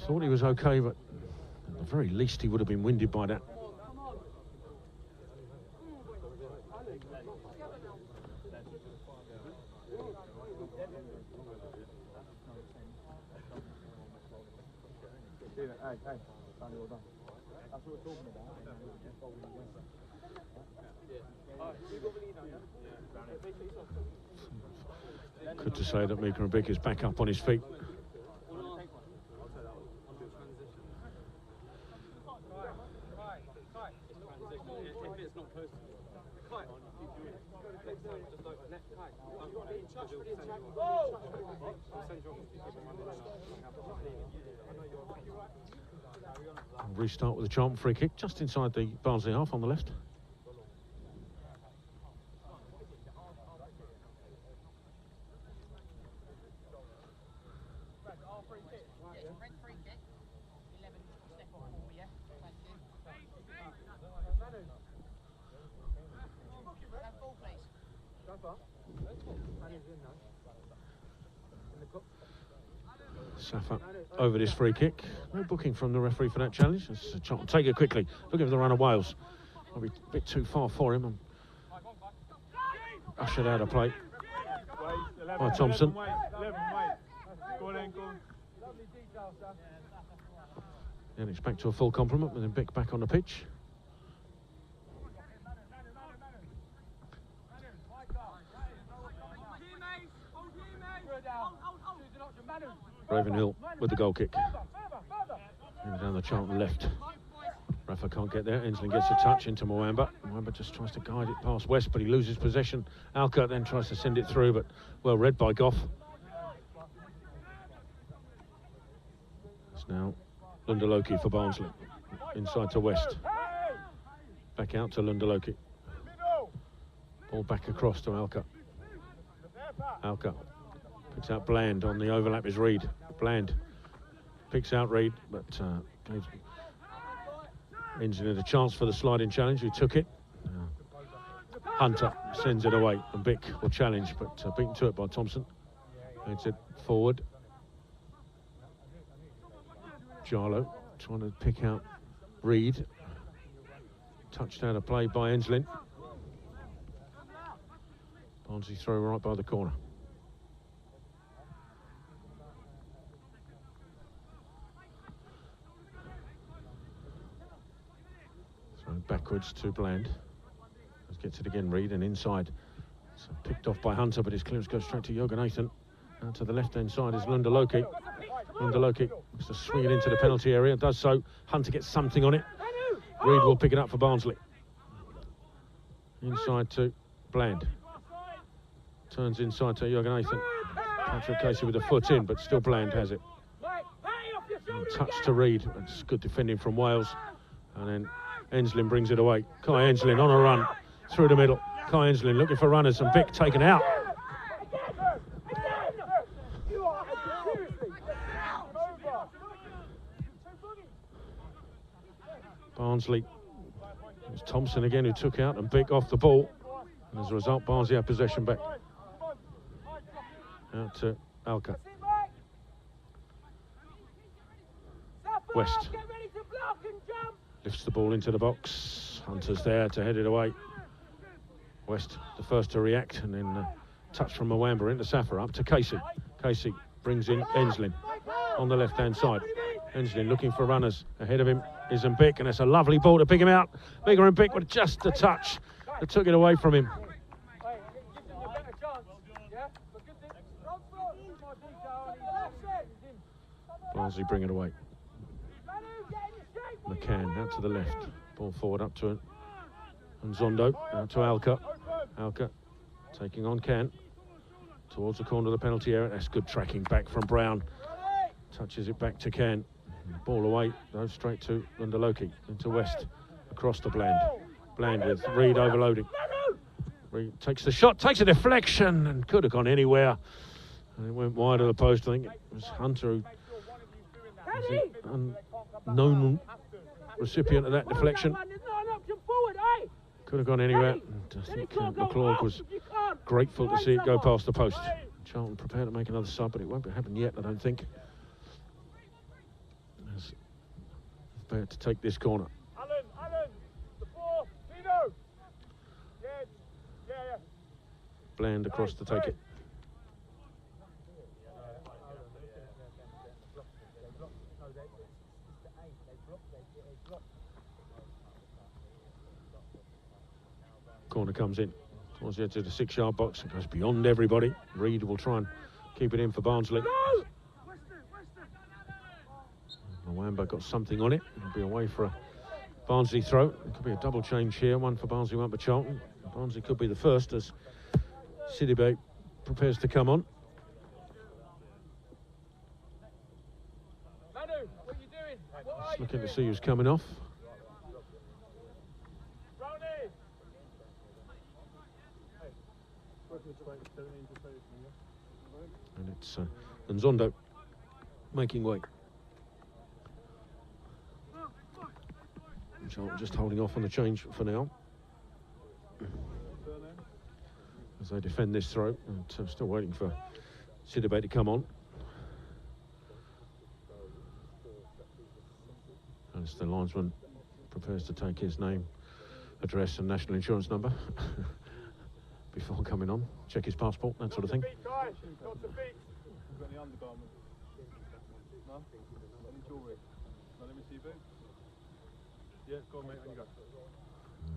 thought he was okay, but at the very least he would have been winded by that. Good to say that Mika Mbek is back up on his feet. Restart with a Charlton free kick just inside the Barnsley half on the left. Safa over this free kick. No booking from the referee for that challenge. Charlton take it quickly. Looking for the run of Wales. Might be a bit too far for him. Ushered out of play by Thompson. And it's back to a full complement with Mbek back on the pitch. Ravenhill with the goal kick. And down the Charlton left. Rafa can't get there. Enslin gets a touch into Mwamba. Mwamba just tries to guide it past West, but he loses possession. Alka then tries to send it through, but well read by Goff. It's now Lundaloki for Barnsley. Inside to West. Back out to Lundaloki. Ball back across to Alka. Alka picks out Bland. On the overlap is Reid. Bland picks out Reid, but gives Enslin a chance for the sliding challenge, who took it. Hunter sends it away, and Mbek will challenge, but beaten to it by Thompson. Heads it forward. Jarlo trying to pick out Reid. Touched out of play by Enslin. Barnsley throw right by the corner. Throw backwards to Bland. Gets it again, Reid, and inside. So picked off by Hunter, but his clearance goes straight to Jorgenathan. Out to the left-hand side is Lundaloki. Lundaloki wants to swing it into the penalty area. Does so. Hunter gets something on it. Reid will pick it up for Barnsley. Inside to Bland. Turns inside to Jorgenathan. Patrick Casey with a foot in, but still Bland has it. And touch to Reid. It's good defending from Wales. And then Enslin brings it away. Kai Enslin on a run through the middle. Kai Enslin looking for runners and Vic taken out. Barnsley. It was Thompson again who took out and Vic off the ball. And as a result, Barnsley have possession back. Out to Alka. West lifts the ball into the box. Hunter's there to head it away. West the first to react, and then touch from Mwamba into Safa, up to Casey. Casey brings in Enslin on the left-hand side. Enslin looking for runners. Ahead of him is Mbik, and it's a lovely ball to pick him out. Bigger Mbik with just a touch that took it away from him. Barnsley bring it away. McCann out to the left. Ball forward up to it. And Zondo out to Alka. Alka taking on Can. Towards the corner of the penalty area. That's good tracking back from Brown. Touches it back to Can. Ball away, goes straight to Lundaloki. Into West. Across to Bland. Bland with Reed overloading. Reed takes the shot, takes a deflection, and could have gone anywhere. And it went wide of the post. I think it was Hunter who was the unknown recipient of that deflection. Could have gone anywhere. And I think McClurg was grateful to see it go past the post. Charlton prepared to make another sub, but it won't happen yet, I don't think. As prepared to take this corner. Bland across to take it. Corner comes in towards the edge of the 6-yard box. It goes beyond everybody. Reed will try and keep it in for Barnsley. Mwamba got something on it. It'll be away for a Barnsley throw. It could be a double change here. One for Barnsley, one for Charlton. Barnsley could be the first as Sidibe prepares to come on. Just looking to see who's coming off. And it's Nzondo making way. Charlton just holding off on the change for now as they defend this throw, and still waiting for Sidibe to come on. As the linesman prepares to take his name, address and national insurance number before coming on, check his passport, that sort of thing.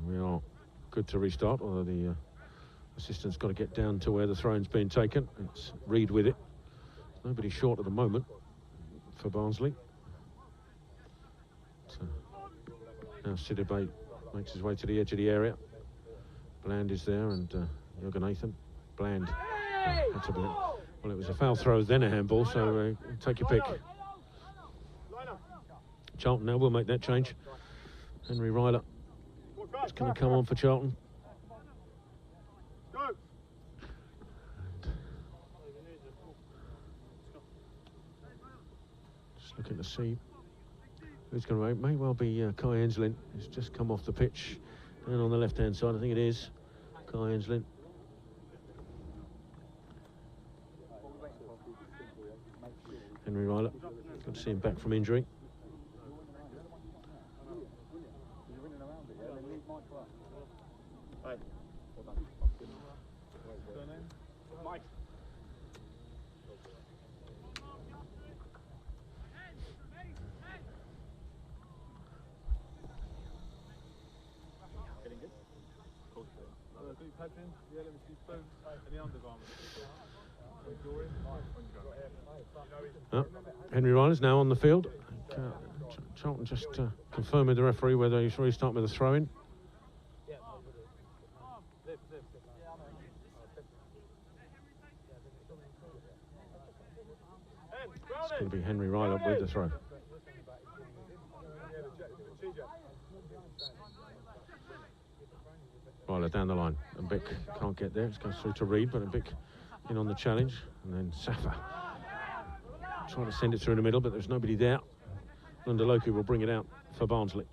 We are good to restart, although the assistant's got to get down to where the throw-in's been taken. It's Reed with it. Nobody short at the moment for Barnsley. So now Sidibe makes his way to the edge of the area. Bland is there, and Jorgenathan. Bland. Well, it was a foul throw, then a handball, so take your pick. Charlton now will make that change. Henry Ryler is going to come on for Charlton. Just looking to see who's going to make. May well be Kai Enslin, who's just come off the pitch. And on the left-hand side, I think it is Kai Enslin. Henry Ryler, good to see him back from injury. Henry Ryler's now on the field. Charlton just confirming the referee whether he's restarting with a throw-in. It's going to be Henry Ryler with the throw. Ryler down the line, and Bick can't get there. It goes through to Reed, but Bick in on the challenge, and then Safa trying to send it through the middle, but there's nobody there. Lundeloki will bring it out for Barnsley.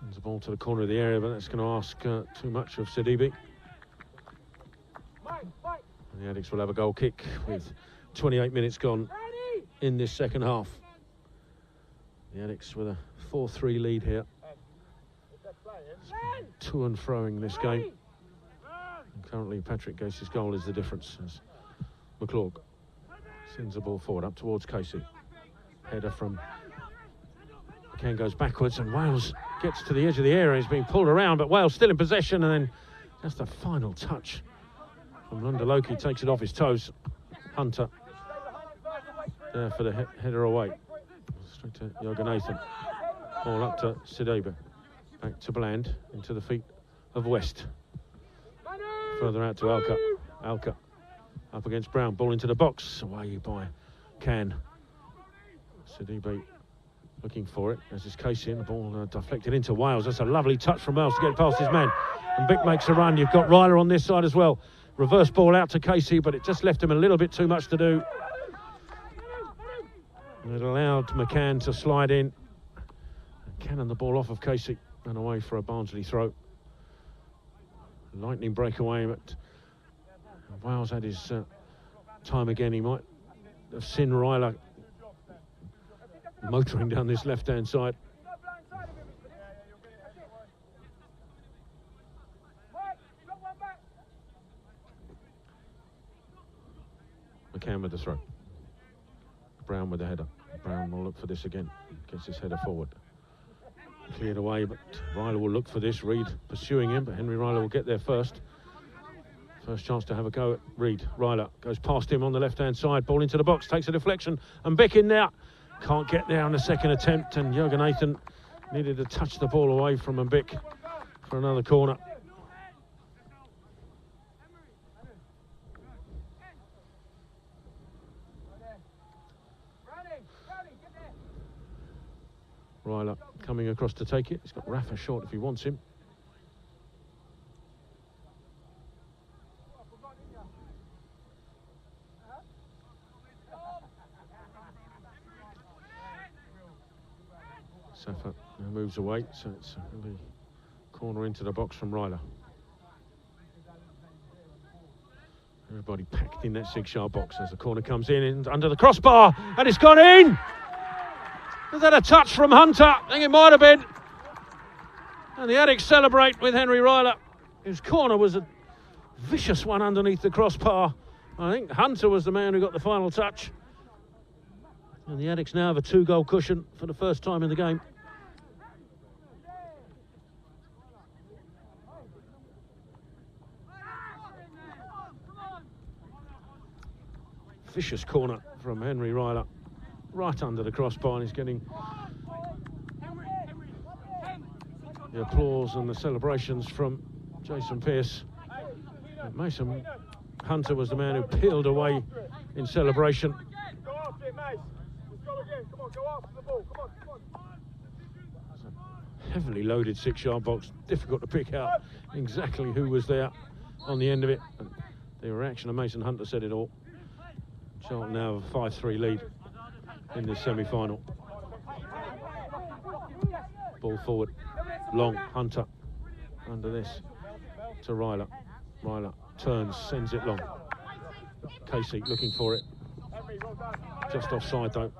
Sends the ball to the corner of the area, but that's going to ask too much of Sidibe. And the Addicts will have a goal kick with 28 minutes gone in this second half. The Addicts with a 4-3 lead here. To and froing this game. And currently Patrick Gase's goal is the difference as McClurg sends the ball forward up towards Casey. Header from McCann goes backwards, and Wales gets to the edge of the area. He's being pulled around, but Wales still in possession, and then just a final touch from Lundeloki, takes it off his toes. Hunter there for the header away. Straight to Jürgen Nathan. Ball up to Sidibe. Back to Bland, into the feet of West. Further out to Alka. Alka up against Brown. Ball into the box. Away by Can. Sidibe looking for it. As is Casey, and the ball deflected into Wales. That's a lovely touch from Wales to get past his man. And Bick makes a run. You've got Ryler on this side as well. Reverse ball out to Casey, but it just left him a little bit too much to do. And it allowed McCann to slide in. And cannon the ball off of Casey and away for a Barnsley throw. Lightning breakaway, but Wales had his time again. He might have seen Ryler motoring down this left-hand side. McCann with the throw. Brown with the header. Brown will look for this again. Gets his header forward. Cleared away, but Ryler will look for this. Reed pursuing him, but Henry Ryler will get there first. First chance to have a go at Reed. Ryler goes past him on the left-hand side. Ball into the box, takes a deflection, and Bick in there. Can't get there on the second attempt, and Jürgen Nathan needed to touch the ball away from Bick for another corner. Ryler coming across to take it. He's got Rafa short if he wants him. Safa moves away, so it's the corner into the box from Ryler. Everybody packed in that 6-yard box as the corner comes in and under the crossbar, and it's gone in! Is that a touch from Hunter? I think it might have been. And the Addicts celebrate with Henry Ryler, whose corner was a vicious one underneath the crossbar. I think Hunter was the man who got the final touch. And the Addicts now have a 2-goal cushion for the first time in the game. Vicious corner from Henry Ryler, right under the crossbar, and he's getting the applause and the celebrations from Jason Pearce. Mason Hunter was the man who peeled away in celebration. Go after it, mate. Let's go again. Come on, go after the ball. Come on, come on. Heavily loaded 6-yard box, difficult to pick out exactly who was there on the end of it. And the reaction of Mason Hunter said it all. Charlton now have a 5-3 lead in this semi-final. Ball forward, long, Hunter under this to Ryler. Ryler turns, sends it long. Casey looking for it. Just offside though.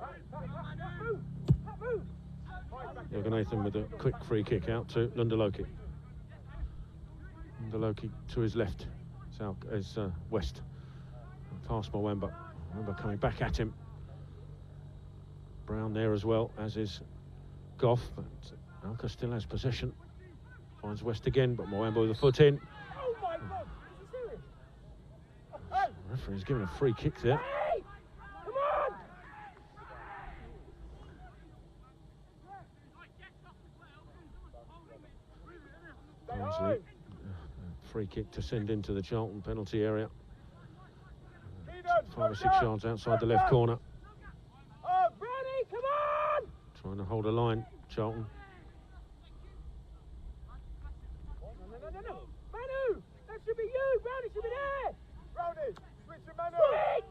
Jürgen Nathan with a quick free kick out to Lundeloki. Lundeloki to his left. South is West. Past Mwamba. Mwamba coming back at him. Brown there as well, as is Goff, but Alka still has possession. Finds West again, but Mwamba with a foot in. Oh my God! The referee's given a free kick there. Hey! Come on! Barnsley, free kick to send into the Charlton penalty area. 5 or 6 yards outside the left corner. Oh, Brownie, come on! Trying to hold a line, Charlton. Brownie should be there! Brownie, switch your man Switch!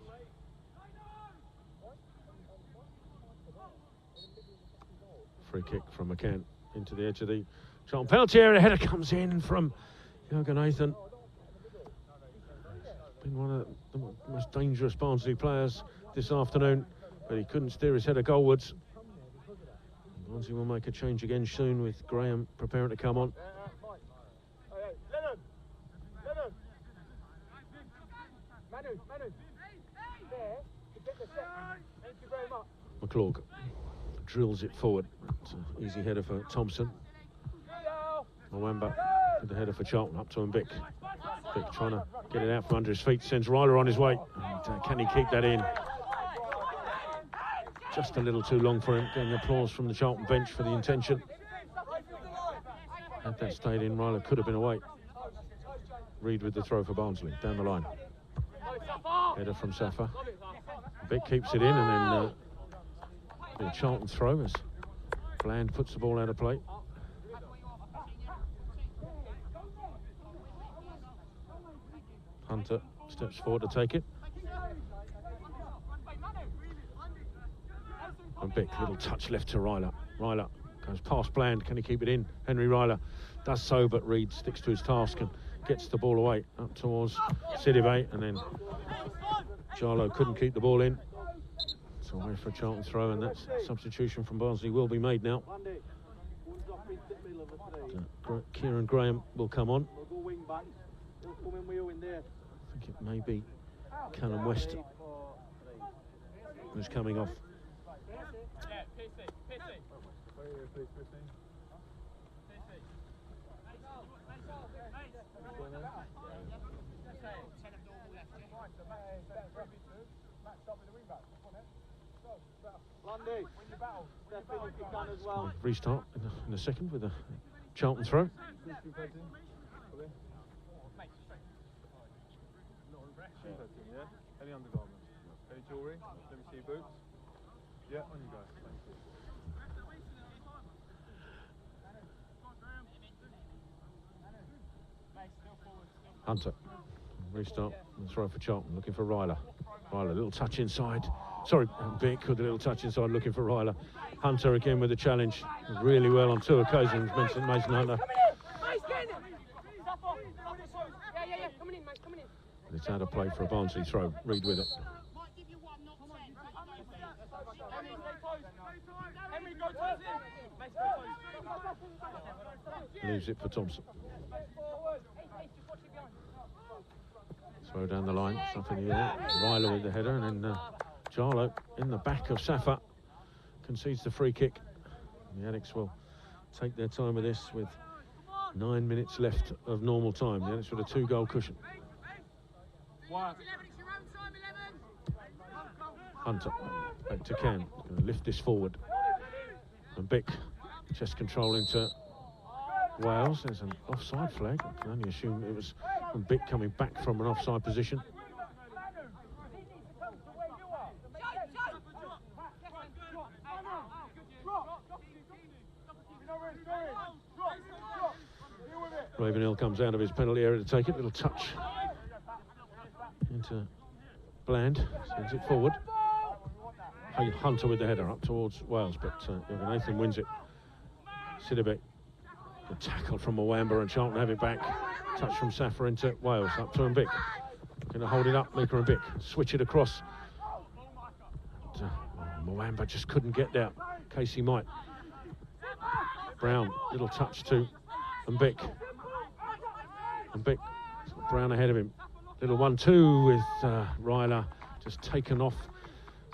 Free kick from McCann into the edge of the Charlton penalty area. Header comes in from Jürgen Nathan. Been one of the most dangerous Barnsley players this afternoon, but he couldn't steer his header goalwards. Barnsley will make a change again soon with Graham preparing to come on. Manu, there, to get the set. Thank you very much. McClurg drills it forward. It's an easy header for Thompson. Mwamba with the header for Charlton, up to Mbick. Mbick trying to get it out from under his feet, sends Ryler on his way. And, can he keep that in? Just a little too long for him, getting applause from the Charlton bench for the intention. Had that stayed in, Ryler could have been away. Reed with the throw for Barnsley, down the line. Header from Safa. Mbick keeps it in, and then the Charlton throw as Bland puts the ball out of play. Hunter steps forward to take it. And Mbick, little touch left to Ryler. Ryler goes past Bland. Can he keep it in? Henry Ryler does so, but Reed sticks to his task and gets the ball away up towards Sidibe, and then Charlo couldn't keep the ball in. It's away for a Charlton throw, and that substitution from Barnsley will be made now. Kieran Graham will come on. I think it may be Callum West who's coming off. Restart in a second with a Charlton throw. Any undergarments? Any jewellery? Let me see your boots. Yeah, on you go. Thank you. Hunter, restart and throw for Charlton, looking for Ryler. Ryler, a little touch inside. Sorry, Mbick with a little touch inside, looking for Ryler. Hunter again with the challenge. Really well on two occasions, Mason Hunter. It's out of play for a Barnsley throw. Reed with it. Leaves it for Thompson. Throw down the line, it's up in the air. Ryler with the header, and then Charlo in the back of Safa concedes the free kick. The Addicts will take their time with this, with 9 minutes left of normal time. The Addicts with a 2-goal cushion. Hunter back to Can, going to lift this forward. And Mbick, chest control into Wales. There's an offside flag. I can only assume it was Mbick coming back from an offside position. Ravenhill comes out of his penalty area to take it. Little touch into Bland, sends it forward. Hunter with the header up towards Wales, but Nathan wins it. Sidibe, the tackle from Mwamba, and Charlton have it back. Touch from Safa into Wales, up to Mbick. Going to hold it up, Mika and Mbick. Switch it across. Mwamba just couldn't get there. Casey might. Brown, little touch to Mbick. Mbick, Brown ahead of him. Little 1-2 with Ryler, just taken off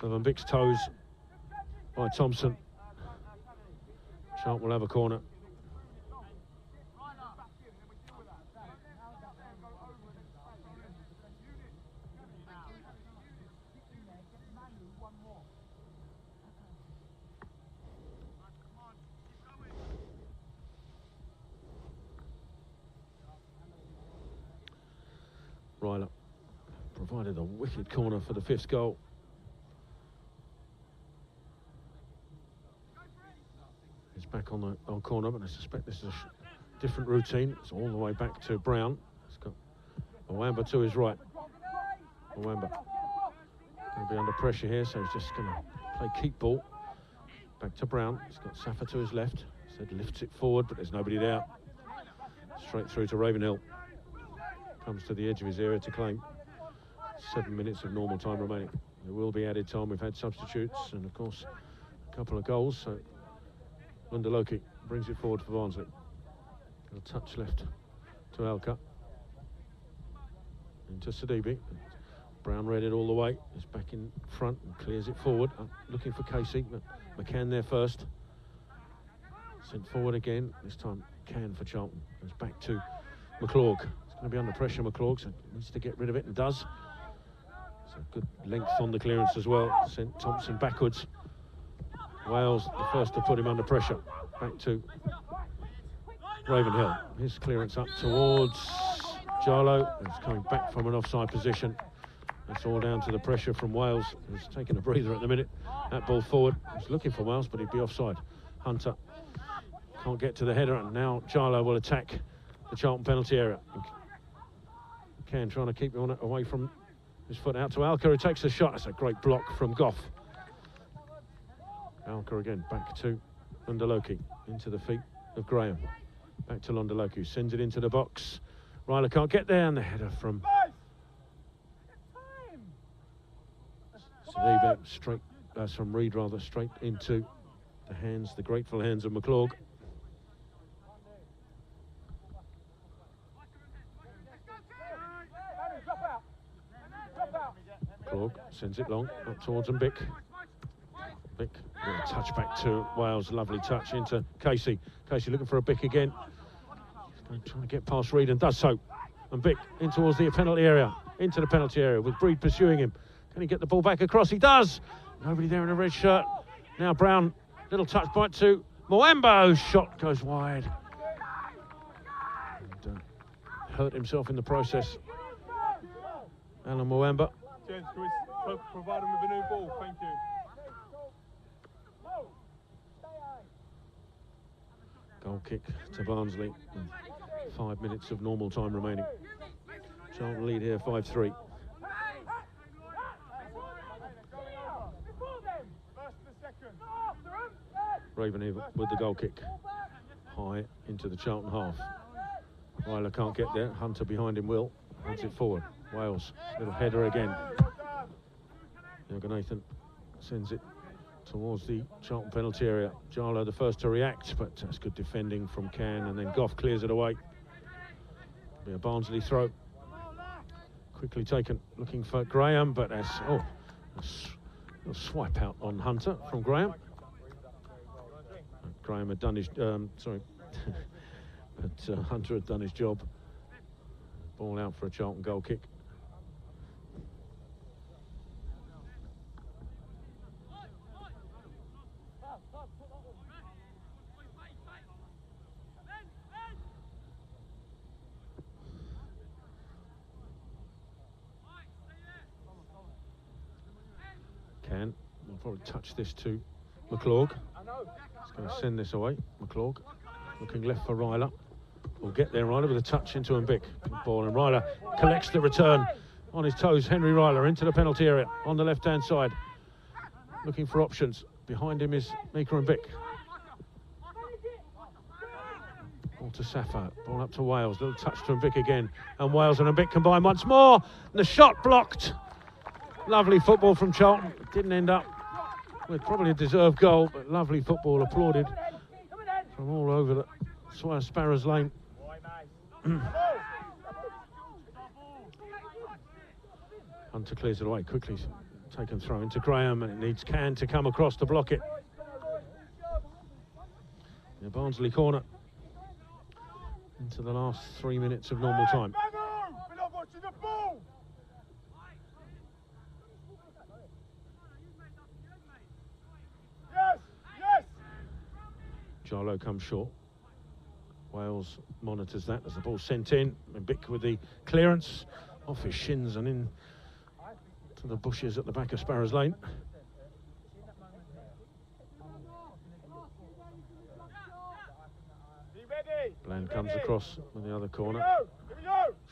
of Mbick's toes by Thompson. Charlton will have a corner. Ryler provided a wicked corner for the 5th goal. He's back on the corner, but I suspect this is a different routine. It's all the way back to Brown. He's got Mwamba to his right. Mwamba going to be under pressure here, so he's just going to play keep ball. Back to Brown. He's got Safa to his left. Said lifts it forward, but there's nobody there. Straight through to Ravenhill. Comes to the edge of his area to claim. 7 minutes of normal time remaining. There will be added time. We've had substitutes and, of course, a couple of goals. So Lundaloki brings it forward for Barnsley. A touch left to Alka. Into Sidibe. Brown read it all the way. He's back in front and clears it forward. Looking for Casey, but McCann there first. Sent forward again. This time Can for Charlton. Goes back to McClurg. It's going to be under pressure, McClurg, so needs to get rid of it and does. So good length on the clearance as well. Sent Thompson backwards. Wales the first to put him under pressure. Back to Ravenhill. His clearance up towards Jarlo. He's coming back from an offside position. It's all down to the pressure from Wales, who's taking a breather at the minute. That ball forward. He's looking for Wales, but he'd be offside. Hunter can't get to the header, and now Jarlo will attack the Charlton penalty area. Can trying to keep on it away from his foot out to Alka, who takes a shot. That's a great block from Goff. Alka again, back to Lundaloki, into the feet of Graham. Back to Lundaloki, sends it into the box. Ryler can't get there, and the header from straight, from Reed rather, straight into the hands, the grateful hands of McClurg. McClurg sends it long up towards Mbick. Mbick, a touch back to Wales, lovely touch into Casey. Casey looking for a Bick again. Trying to get past Reed and does so. And Bick in towards the penalty area, into the penalty area with Breed pursuing him. Can he get the ball back across? He does. Nobody there in a red shirt. Now Brown, little touch point to Mwamba. Shot goes wide. And, hurt himself in the process. Alan Mwamba. James, can we provide him with a new ball? Thank you. Goal kick to Barnsley. 5 minutes of normal time remaining. Charlton lead here 5-3. Ravenhill with the goal kick. High into the Charlton half. Ryler can't get there. Hunter behind him will. Heads it forward. Wales, little header again. Nathan sends it towards the Charlton penalty area. Jarlo the first to react, but that's good defending from Can, and then Goff clears it away. Be a Barnsley throw. Quickly taken, looking for Graham, but that's a swipe out on Hunter from Graham. Graham had done his but Hunter had done his job. Ball out for a Charlton goal kick. We'll probably touch this to McClurg. He's going to send this away. McClurg looking left for Ryler. We'll get there, Ryler, with a touch into Mbick. Ball, and Ryler collects the return on his toes. Henry Ryler into the penalty area on the left-hand side. Looking for options. Behind him is Mika Mbick. Ball to Safa. Ball up to Wales. Little touch to Mbick again. And Wales and Mbick combine once more. And the shot blocked. Lovely football from Charlton. It didn't end up with probably a deserved goal, but lovely football applauded from all over the Sparrows Lane. Hunter clears it away quickly. Taken throw into Graham, and it needs Can to come across to block it. The Barnsley corner into the last 3 minutes of normal time. Jarlo comes short. Wales monitors that as the ball's sent in. Mbick with the clearance off his shins and in to the bushes at the back of Sparrows Lane. Bland comes across on the other corner.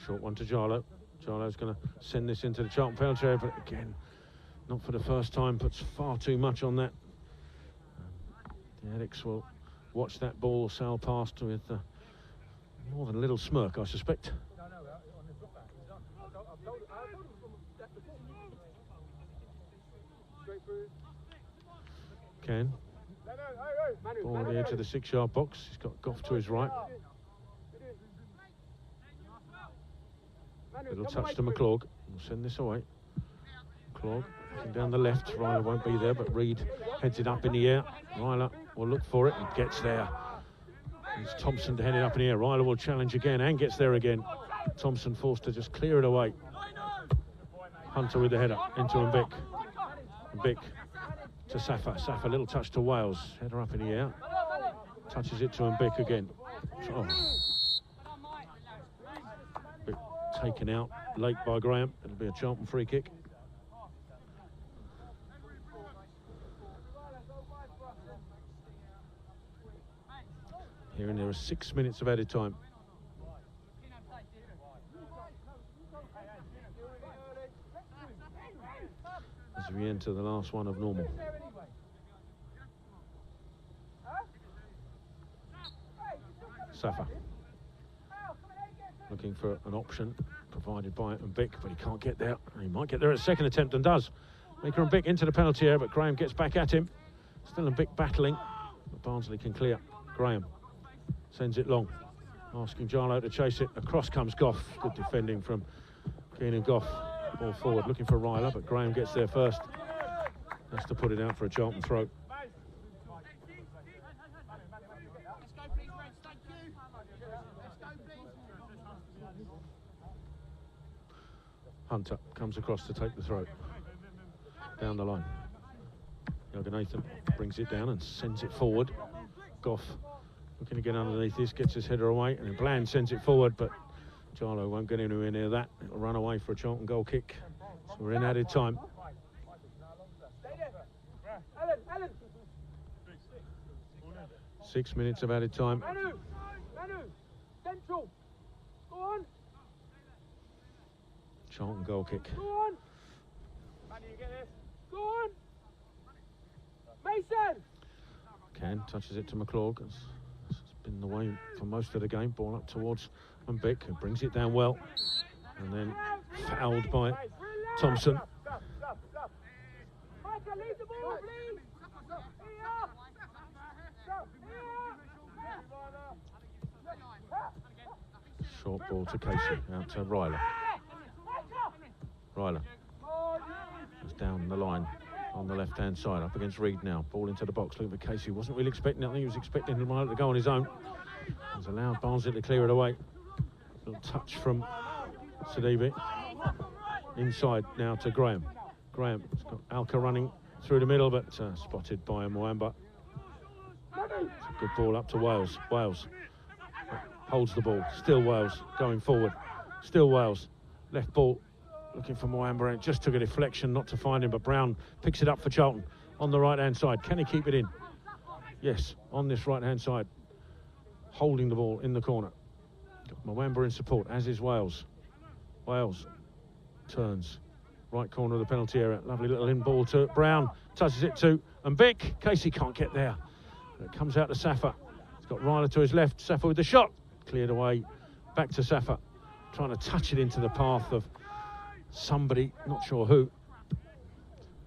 Short one to Jarlo. Charlo's going to send this into the Charlton penalty area, but again, not for the first time, puts far too much on that. The Addicts will watch that ball sail past with more than a little smirk, I suspect. No, on the drop back. He's done. I told him from that before. Straight through. Ken. Ball on the edge of the 6-yard box. He's got Goff to his right. Little touch to McClog. We'll send this away. McClog looking down the left. Ryler won't be there, but Reed heads it up in the air. Ryler will look for it and gets there. It's Thompson to head it up in the air. Ryler will challenge again and gets there again. Thompson forced to just clear it away. Hunter with the header into Mbick. Mbick to Safa. Safa, little touch to Wales. Header up in the air. Touches it to Mbick again. Oh. Mbick taken out late by Graham. It'll be a Charlton free kick. Here and there are 6 minutes of added time. As we enter the last one of normal. Safa looking for an option provided by Mbick, but he can't get there. He might get there at a second attempt and does. Maker Mbick into the penalty area, but Graham gets back at him. Still Mbick battling, but Barnsley can clear. Graham sends it long, asking Jarlo to chase it. Across comes Goff. Good defending from Keenan Goff. Ball forward, looking for Ryler, but Graham gets there first. Has to put it out for a Charlton throw. Hunter comes across to take the throw. Down the line. Nathan brings it down and sends it forward. Goff looking to get underneath this, gets his header away, and then Bland sends it forward, but Jarlo won't get anywhere near that. It'll run away for a Charlton goal kick. So we're in added time. 6 minutes of added time. Manu, central. Go on. Charlton goal kick. Go on. Manu, you get this. Go on. Mason. Can touches it to McClog. It's been the way for most of the game. Ball up towards Mbick, who brings it down well, and then fouled by Thompson. Leave the ball, please. Short ball to Casey, out to Ryler. Ryler is down the line on the left-hand side, up against Reed now. Ball into the box, looking for Casey. Wasn't really expecting it. I think he was expecting Ryler to go on his own. He's allowed Barnsley to clear it away. Little touch from Sidibe. Inside now to Graham. Graham's got Alka running through the middle, but spotted by Mwamba. It's a good ball up to Wales. Wales holds the ball. Still Wales going forward. Still Wales. Left ball looking for Mwamba. It just took a deflection not to find him, but Brown picks it up for Charlton on the right-hand side. Can he keep it in? Yes, on this right-hand side. Holding the ball in the corner. Got Mwamba in support, as is Wales. Wales turns. Right corner of the penalty area. Lovely little in ball to Brown. Touches it to Mbick. Casey can't get there. It comes out to Safa. He's got Ryler to his left. Safa with the shot. Cleared away. Back to Safa. Trying to touch it into the path of somebody. Not sure who.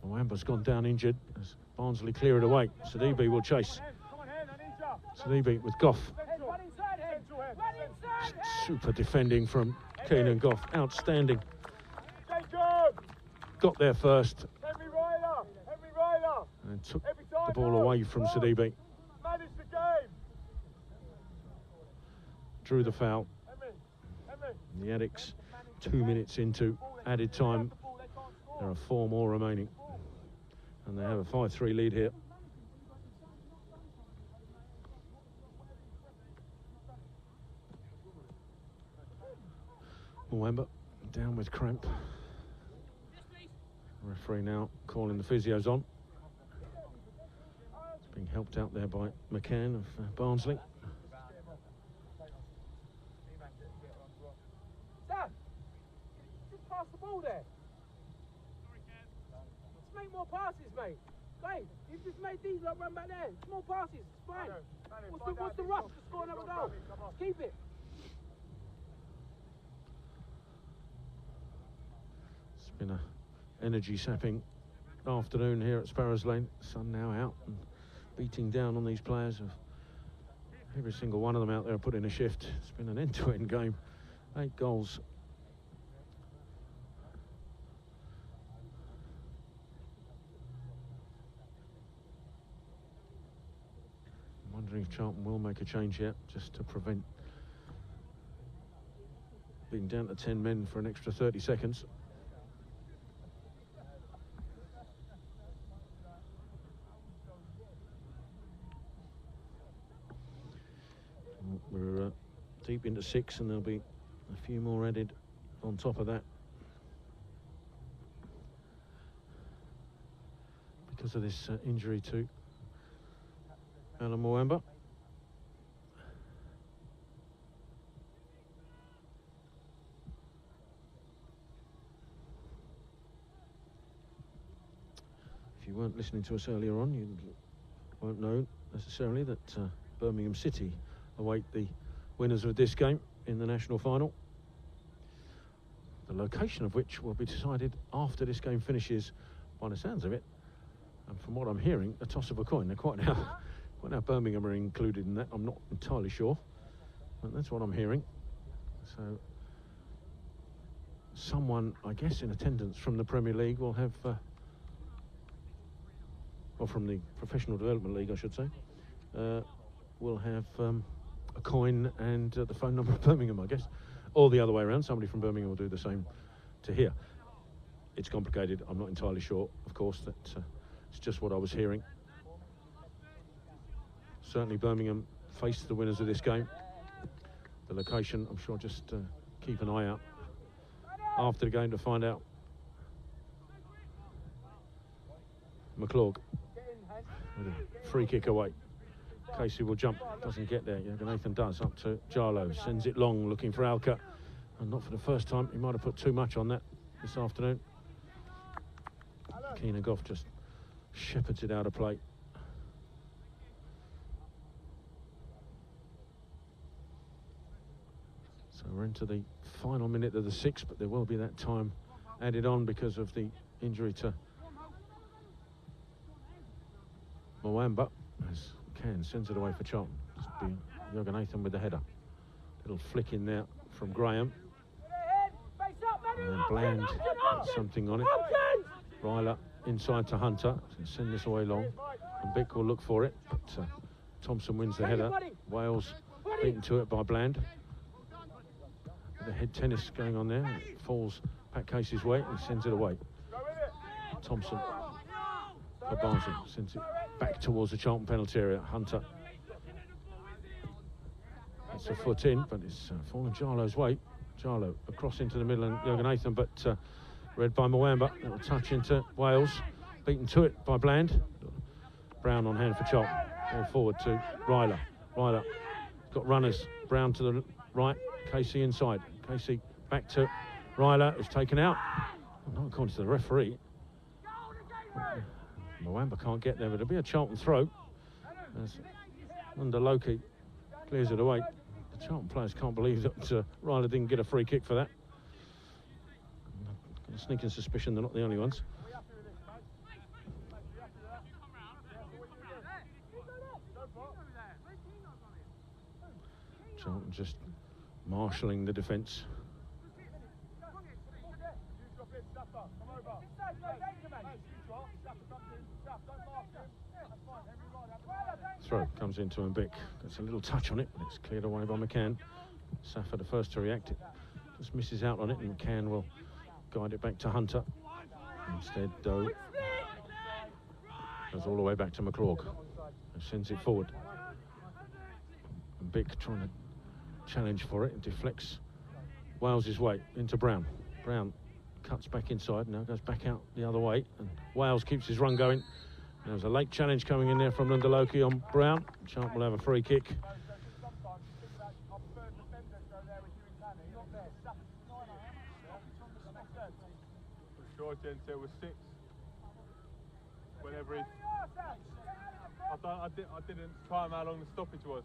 Mwamba's gone down injured as Barnsley clear it away. Sidibe will chase. Sidibe with Goff. Super defending from Keenan Goff. Outstanding. Got there first and took the ball away from Sidibe. Drew the foul. And the Addicts 2 minutes into added time. There are 4 more remaining. And they have a 5-3 lead here. Mwamba down with cramp. Referee now calling the physios on. It's being helped out there by McCann of Barnsley. ball there. Just make more passes, mate. Mate, you've just made these lot run back there. Small passes, it's fine. What's the rush to score another goal? Just keep it. It's been a energy-sapping afternoon here at Sparrows Lane. Sun now out and beating down on these players. Every single one of them out there put in a shift. It's been an end-to-end game. 8 goals. I'm wondering if Charlton will make a change yet, just to prevent being down to 10 men for an extra 30 seconds. We're deep into 6, and there'll be a few more added on top of that because of this injury to Alan Mwamba. If you weren't listening to us earlier on, you won't know necessarily that Birmingham City await the winners of this game in the national final, the location of which will be decided after this game finishes, by the sounds of it, and from what I'm hearing, a toss of a coin. They're quite now Birmingham are included in that. I'm not entirely sure, but that's what I'm hearing. So someone, I guess, in attendance from the Premier League will have, or from the Professional Development League, I should say, will have a coin and the phone number of Birmingham, I guess, or the other way around. Somebody from Birmingham will do the same to here. It's complicated. I'm not entirely sure, of course, that it's just what I was hearing. Certainly Birmingham faced the winners of this game. The location, I'm sure, just keep an eye out after the game to find out. McClurg with a free kick away. Casey will jump, doesn't get there. Nathan does, up to Jarlow, sends it long, looking for Alka, and not for the first time. He might have put too much on that this afternoon. Keenagoff just shepherds it out of play. So we're into the final minute of the 6th, but there will be that time added on because of the injury to Mwamba, as Can sends it away for Charlton. Just be Jürgen Nathan with the header. Little flick in there from Graham. And then Bland gets something on it. Ryler inside to Hunter. Send this away long. And Bick will look for it. But Thompson wins the header. Wales beaten to it by Bland. The head tennis going on there. It falls Pat Casey's way and sends it away. Thompson for Barnsley. Sends it back towards the Charlton penalty area. Hunter. It's a foot in, but it's fallen Jarlow's way. Jarlow across into the middle and Jürgen Nathan, but read by Mwamba. Little touch into Wales. Beaten to it by Bland. Brown on hand for Charlton. All forward to Ryler. Ryler got runners. Brown to the right. Casey inside. Casey back to Ryler. It's taken out. Not according to the referee. Mwamba can't get there, but it'll be a Charlton throw. As under Loki clears it away. The Charlton players can't believe that Ryler didn't get a free kick for that. Got a sneaking suspicion they're not the only ones. Charlton just marshalling the defence. Throw comes into Mbick. Gets a little touch on it, but it's cleared away by McCann. Safa the first to react. It just misses out on it, and McCann will guide it back to Hunter. Instead, though, goes all the way back to McClurg, who sends it forward. Mbick trying to challenge for it. It deflects Wales' way into Brown. Brown cuts back inside, now goes back out the other way, and Wales keeps his run going. There's a late challenge coming in there from Lundaloki on Brown. Charlton will have a free kick. For sure, Jen said it was 6. Whenever he... I didn't time how long the stoppage was.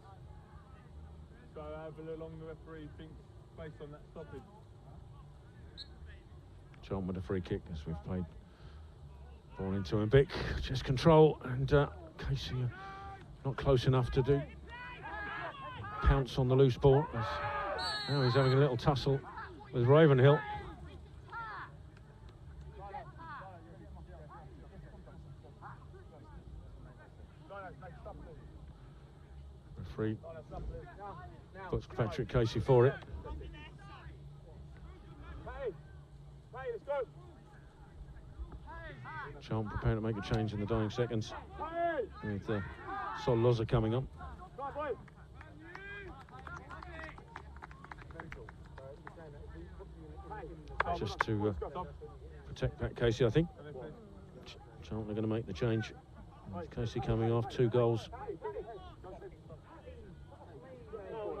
So however long the referee thinks based on that stoppage. Charlton with a free kick as we've played ball into him. Bick, just control, and Casey not close enough to do pounce on the loose ball. Now he's having a little tussle with Ravenhill. Referee puts Patrick Casey for it. Charlton preparing to make a change in the dying seconds with Sol Loza coming on. Just to protect Pat Casey, I think. Charlton are going to make the change. With Casey coming off, 2 goals.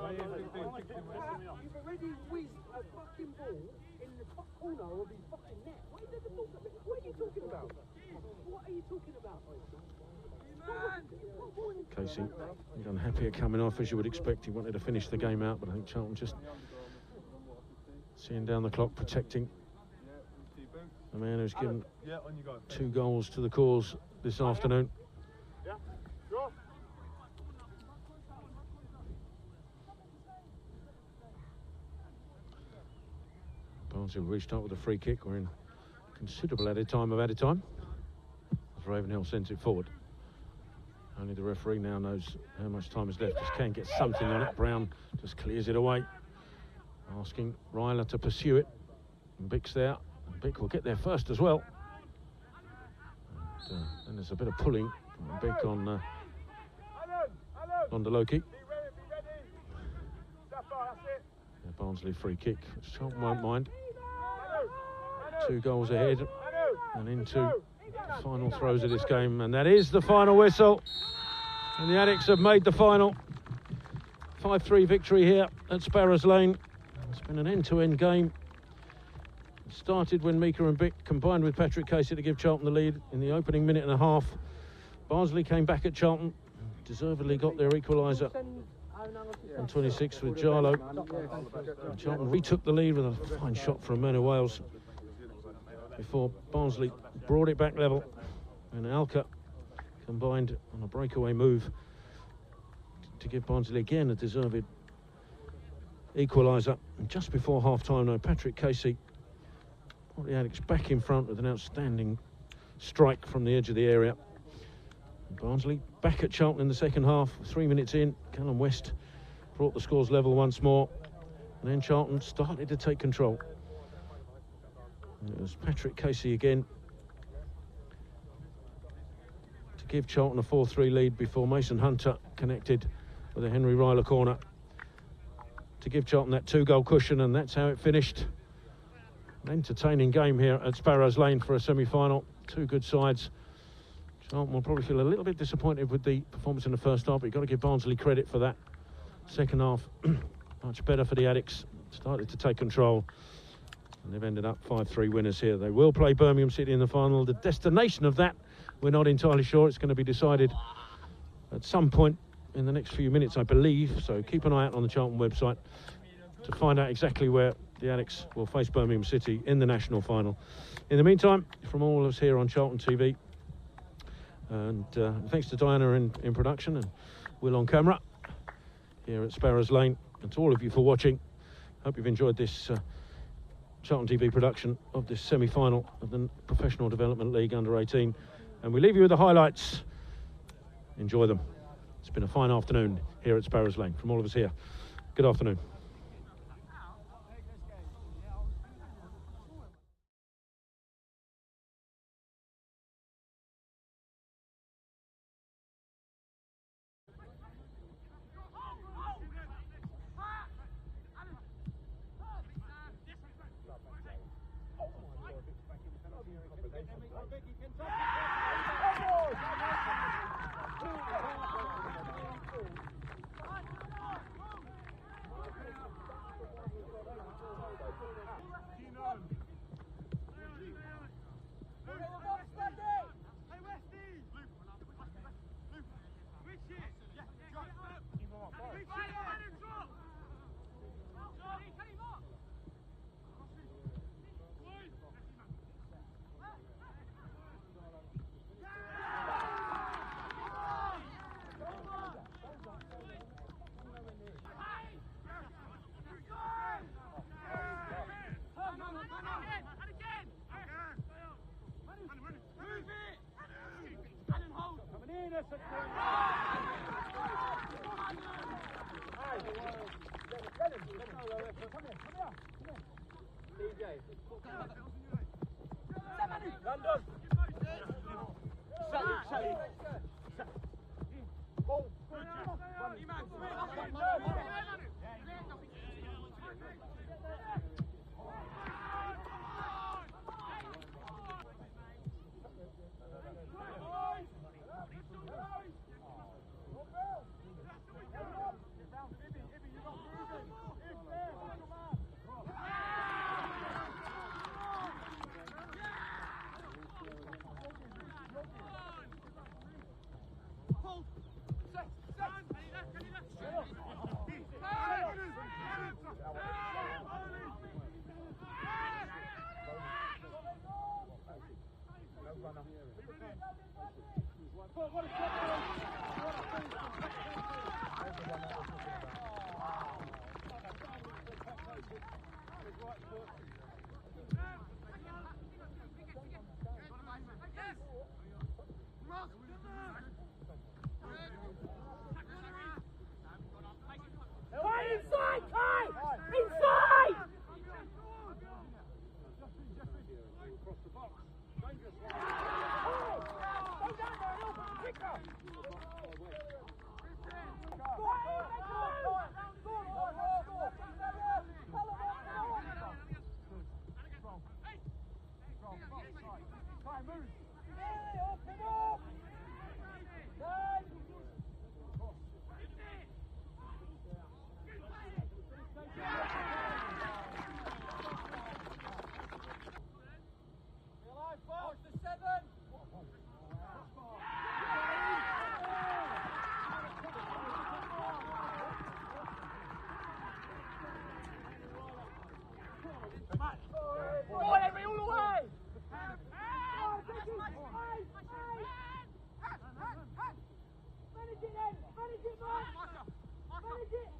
You've already whizzed a fucking ball in the top corner of his fucking net. What are you talking about? What are you talking about? Casey, he's unhappy at coming off, as you would expect. He wanted to finish the game out, but I think Charlton just seeing down the clock, protecting the man who's given 2 goals to the cause this afternoon. Barnsley will restart with a free kick. We're in considerable added time as Ravenhill sends it forward. Only the referee now knows how much time is left. Just can't get something on it. Brown just clears it away, asking Ryler to pursue it. And Bick's there. And Bick will get there first as well. And there's a bit of pulling from Bick on Loki. Barnsley free kick, which Charlton won't mind. 2 goals ahead and into the final throws of this game, and that is the final whistle. And the Addicts have made the final. 5-3 victory here at Sparrows Lane. It's been an end-to-end game. It started when Mika and Bick combined with Patrick Casey to give Charlton the lead in the opening minute and a half. Barnsley came back at Charlton, deservedly got their equaliser on 26 with Jarlo. And Charlton retook the lead with a fine shot from Men of Wales before Barnsley brought it back level, and Alka combined on a breakaway move to give Barnsley again a deserved equaliser. And just before half-time now, Patrick Casey brought the Addicts back in front with an outstanding strike from the edge of the area. And Barnsley back at Charlton in the second half. 3 minutes in, Callum West brought the scores level once more, and then Charlton started to take control. And it was Patrick Casey again to give Charlton a 4-3 lead before Mason Hunter connected with a Henry Ryler corner to give Charlton that 2-goal cushion, and that's how it finished. An entertaining game here at Sparrows Lane for a semi-final. 2 good sides. Charlton will probably feel a little bit disappointed with the performance in the first half, but you've got to give Barnsley credit for that. Second half, much better for the Addicts. Started to take control, and they've ended up 5-3 winners here. They will play Birmingham City in the final. The destination of that, we're not entirely sure. It's going to be decided at some point in the next few minutes, I believe. So keep an eye out on the Charlton website to find out exactly where the Addicts will face Birmingham City in the national final. In the meantime, from all of us here on Charlton TV, and thanks to Diana in production and Will on camera here at Sparrows Lane, and to all of you for watching. Hope you've enjoyed this Charlton TV production of this semi-final of the Professional Development League under 18, and we leave you with the highlights. Enjoy them. It's been a fine afternoon here at Sparrows Lane. From all of us here, good afternoon. Inside, Kai! Inside! Manage it then! Manage it, man! Manage it!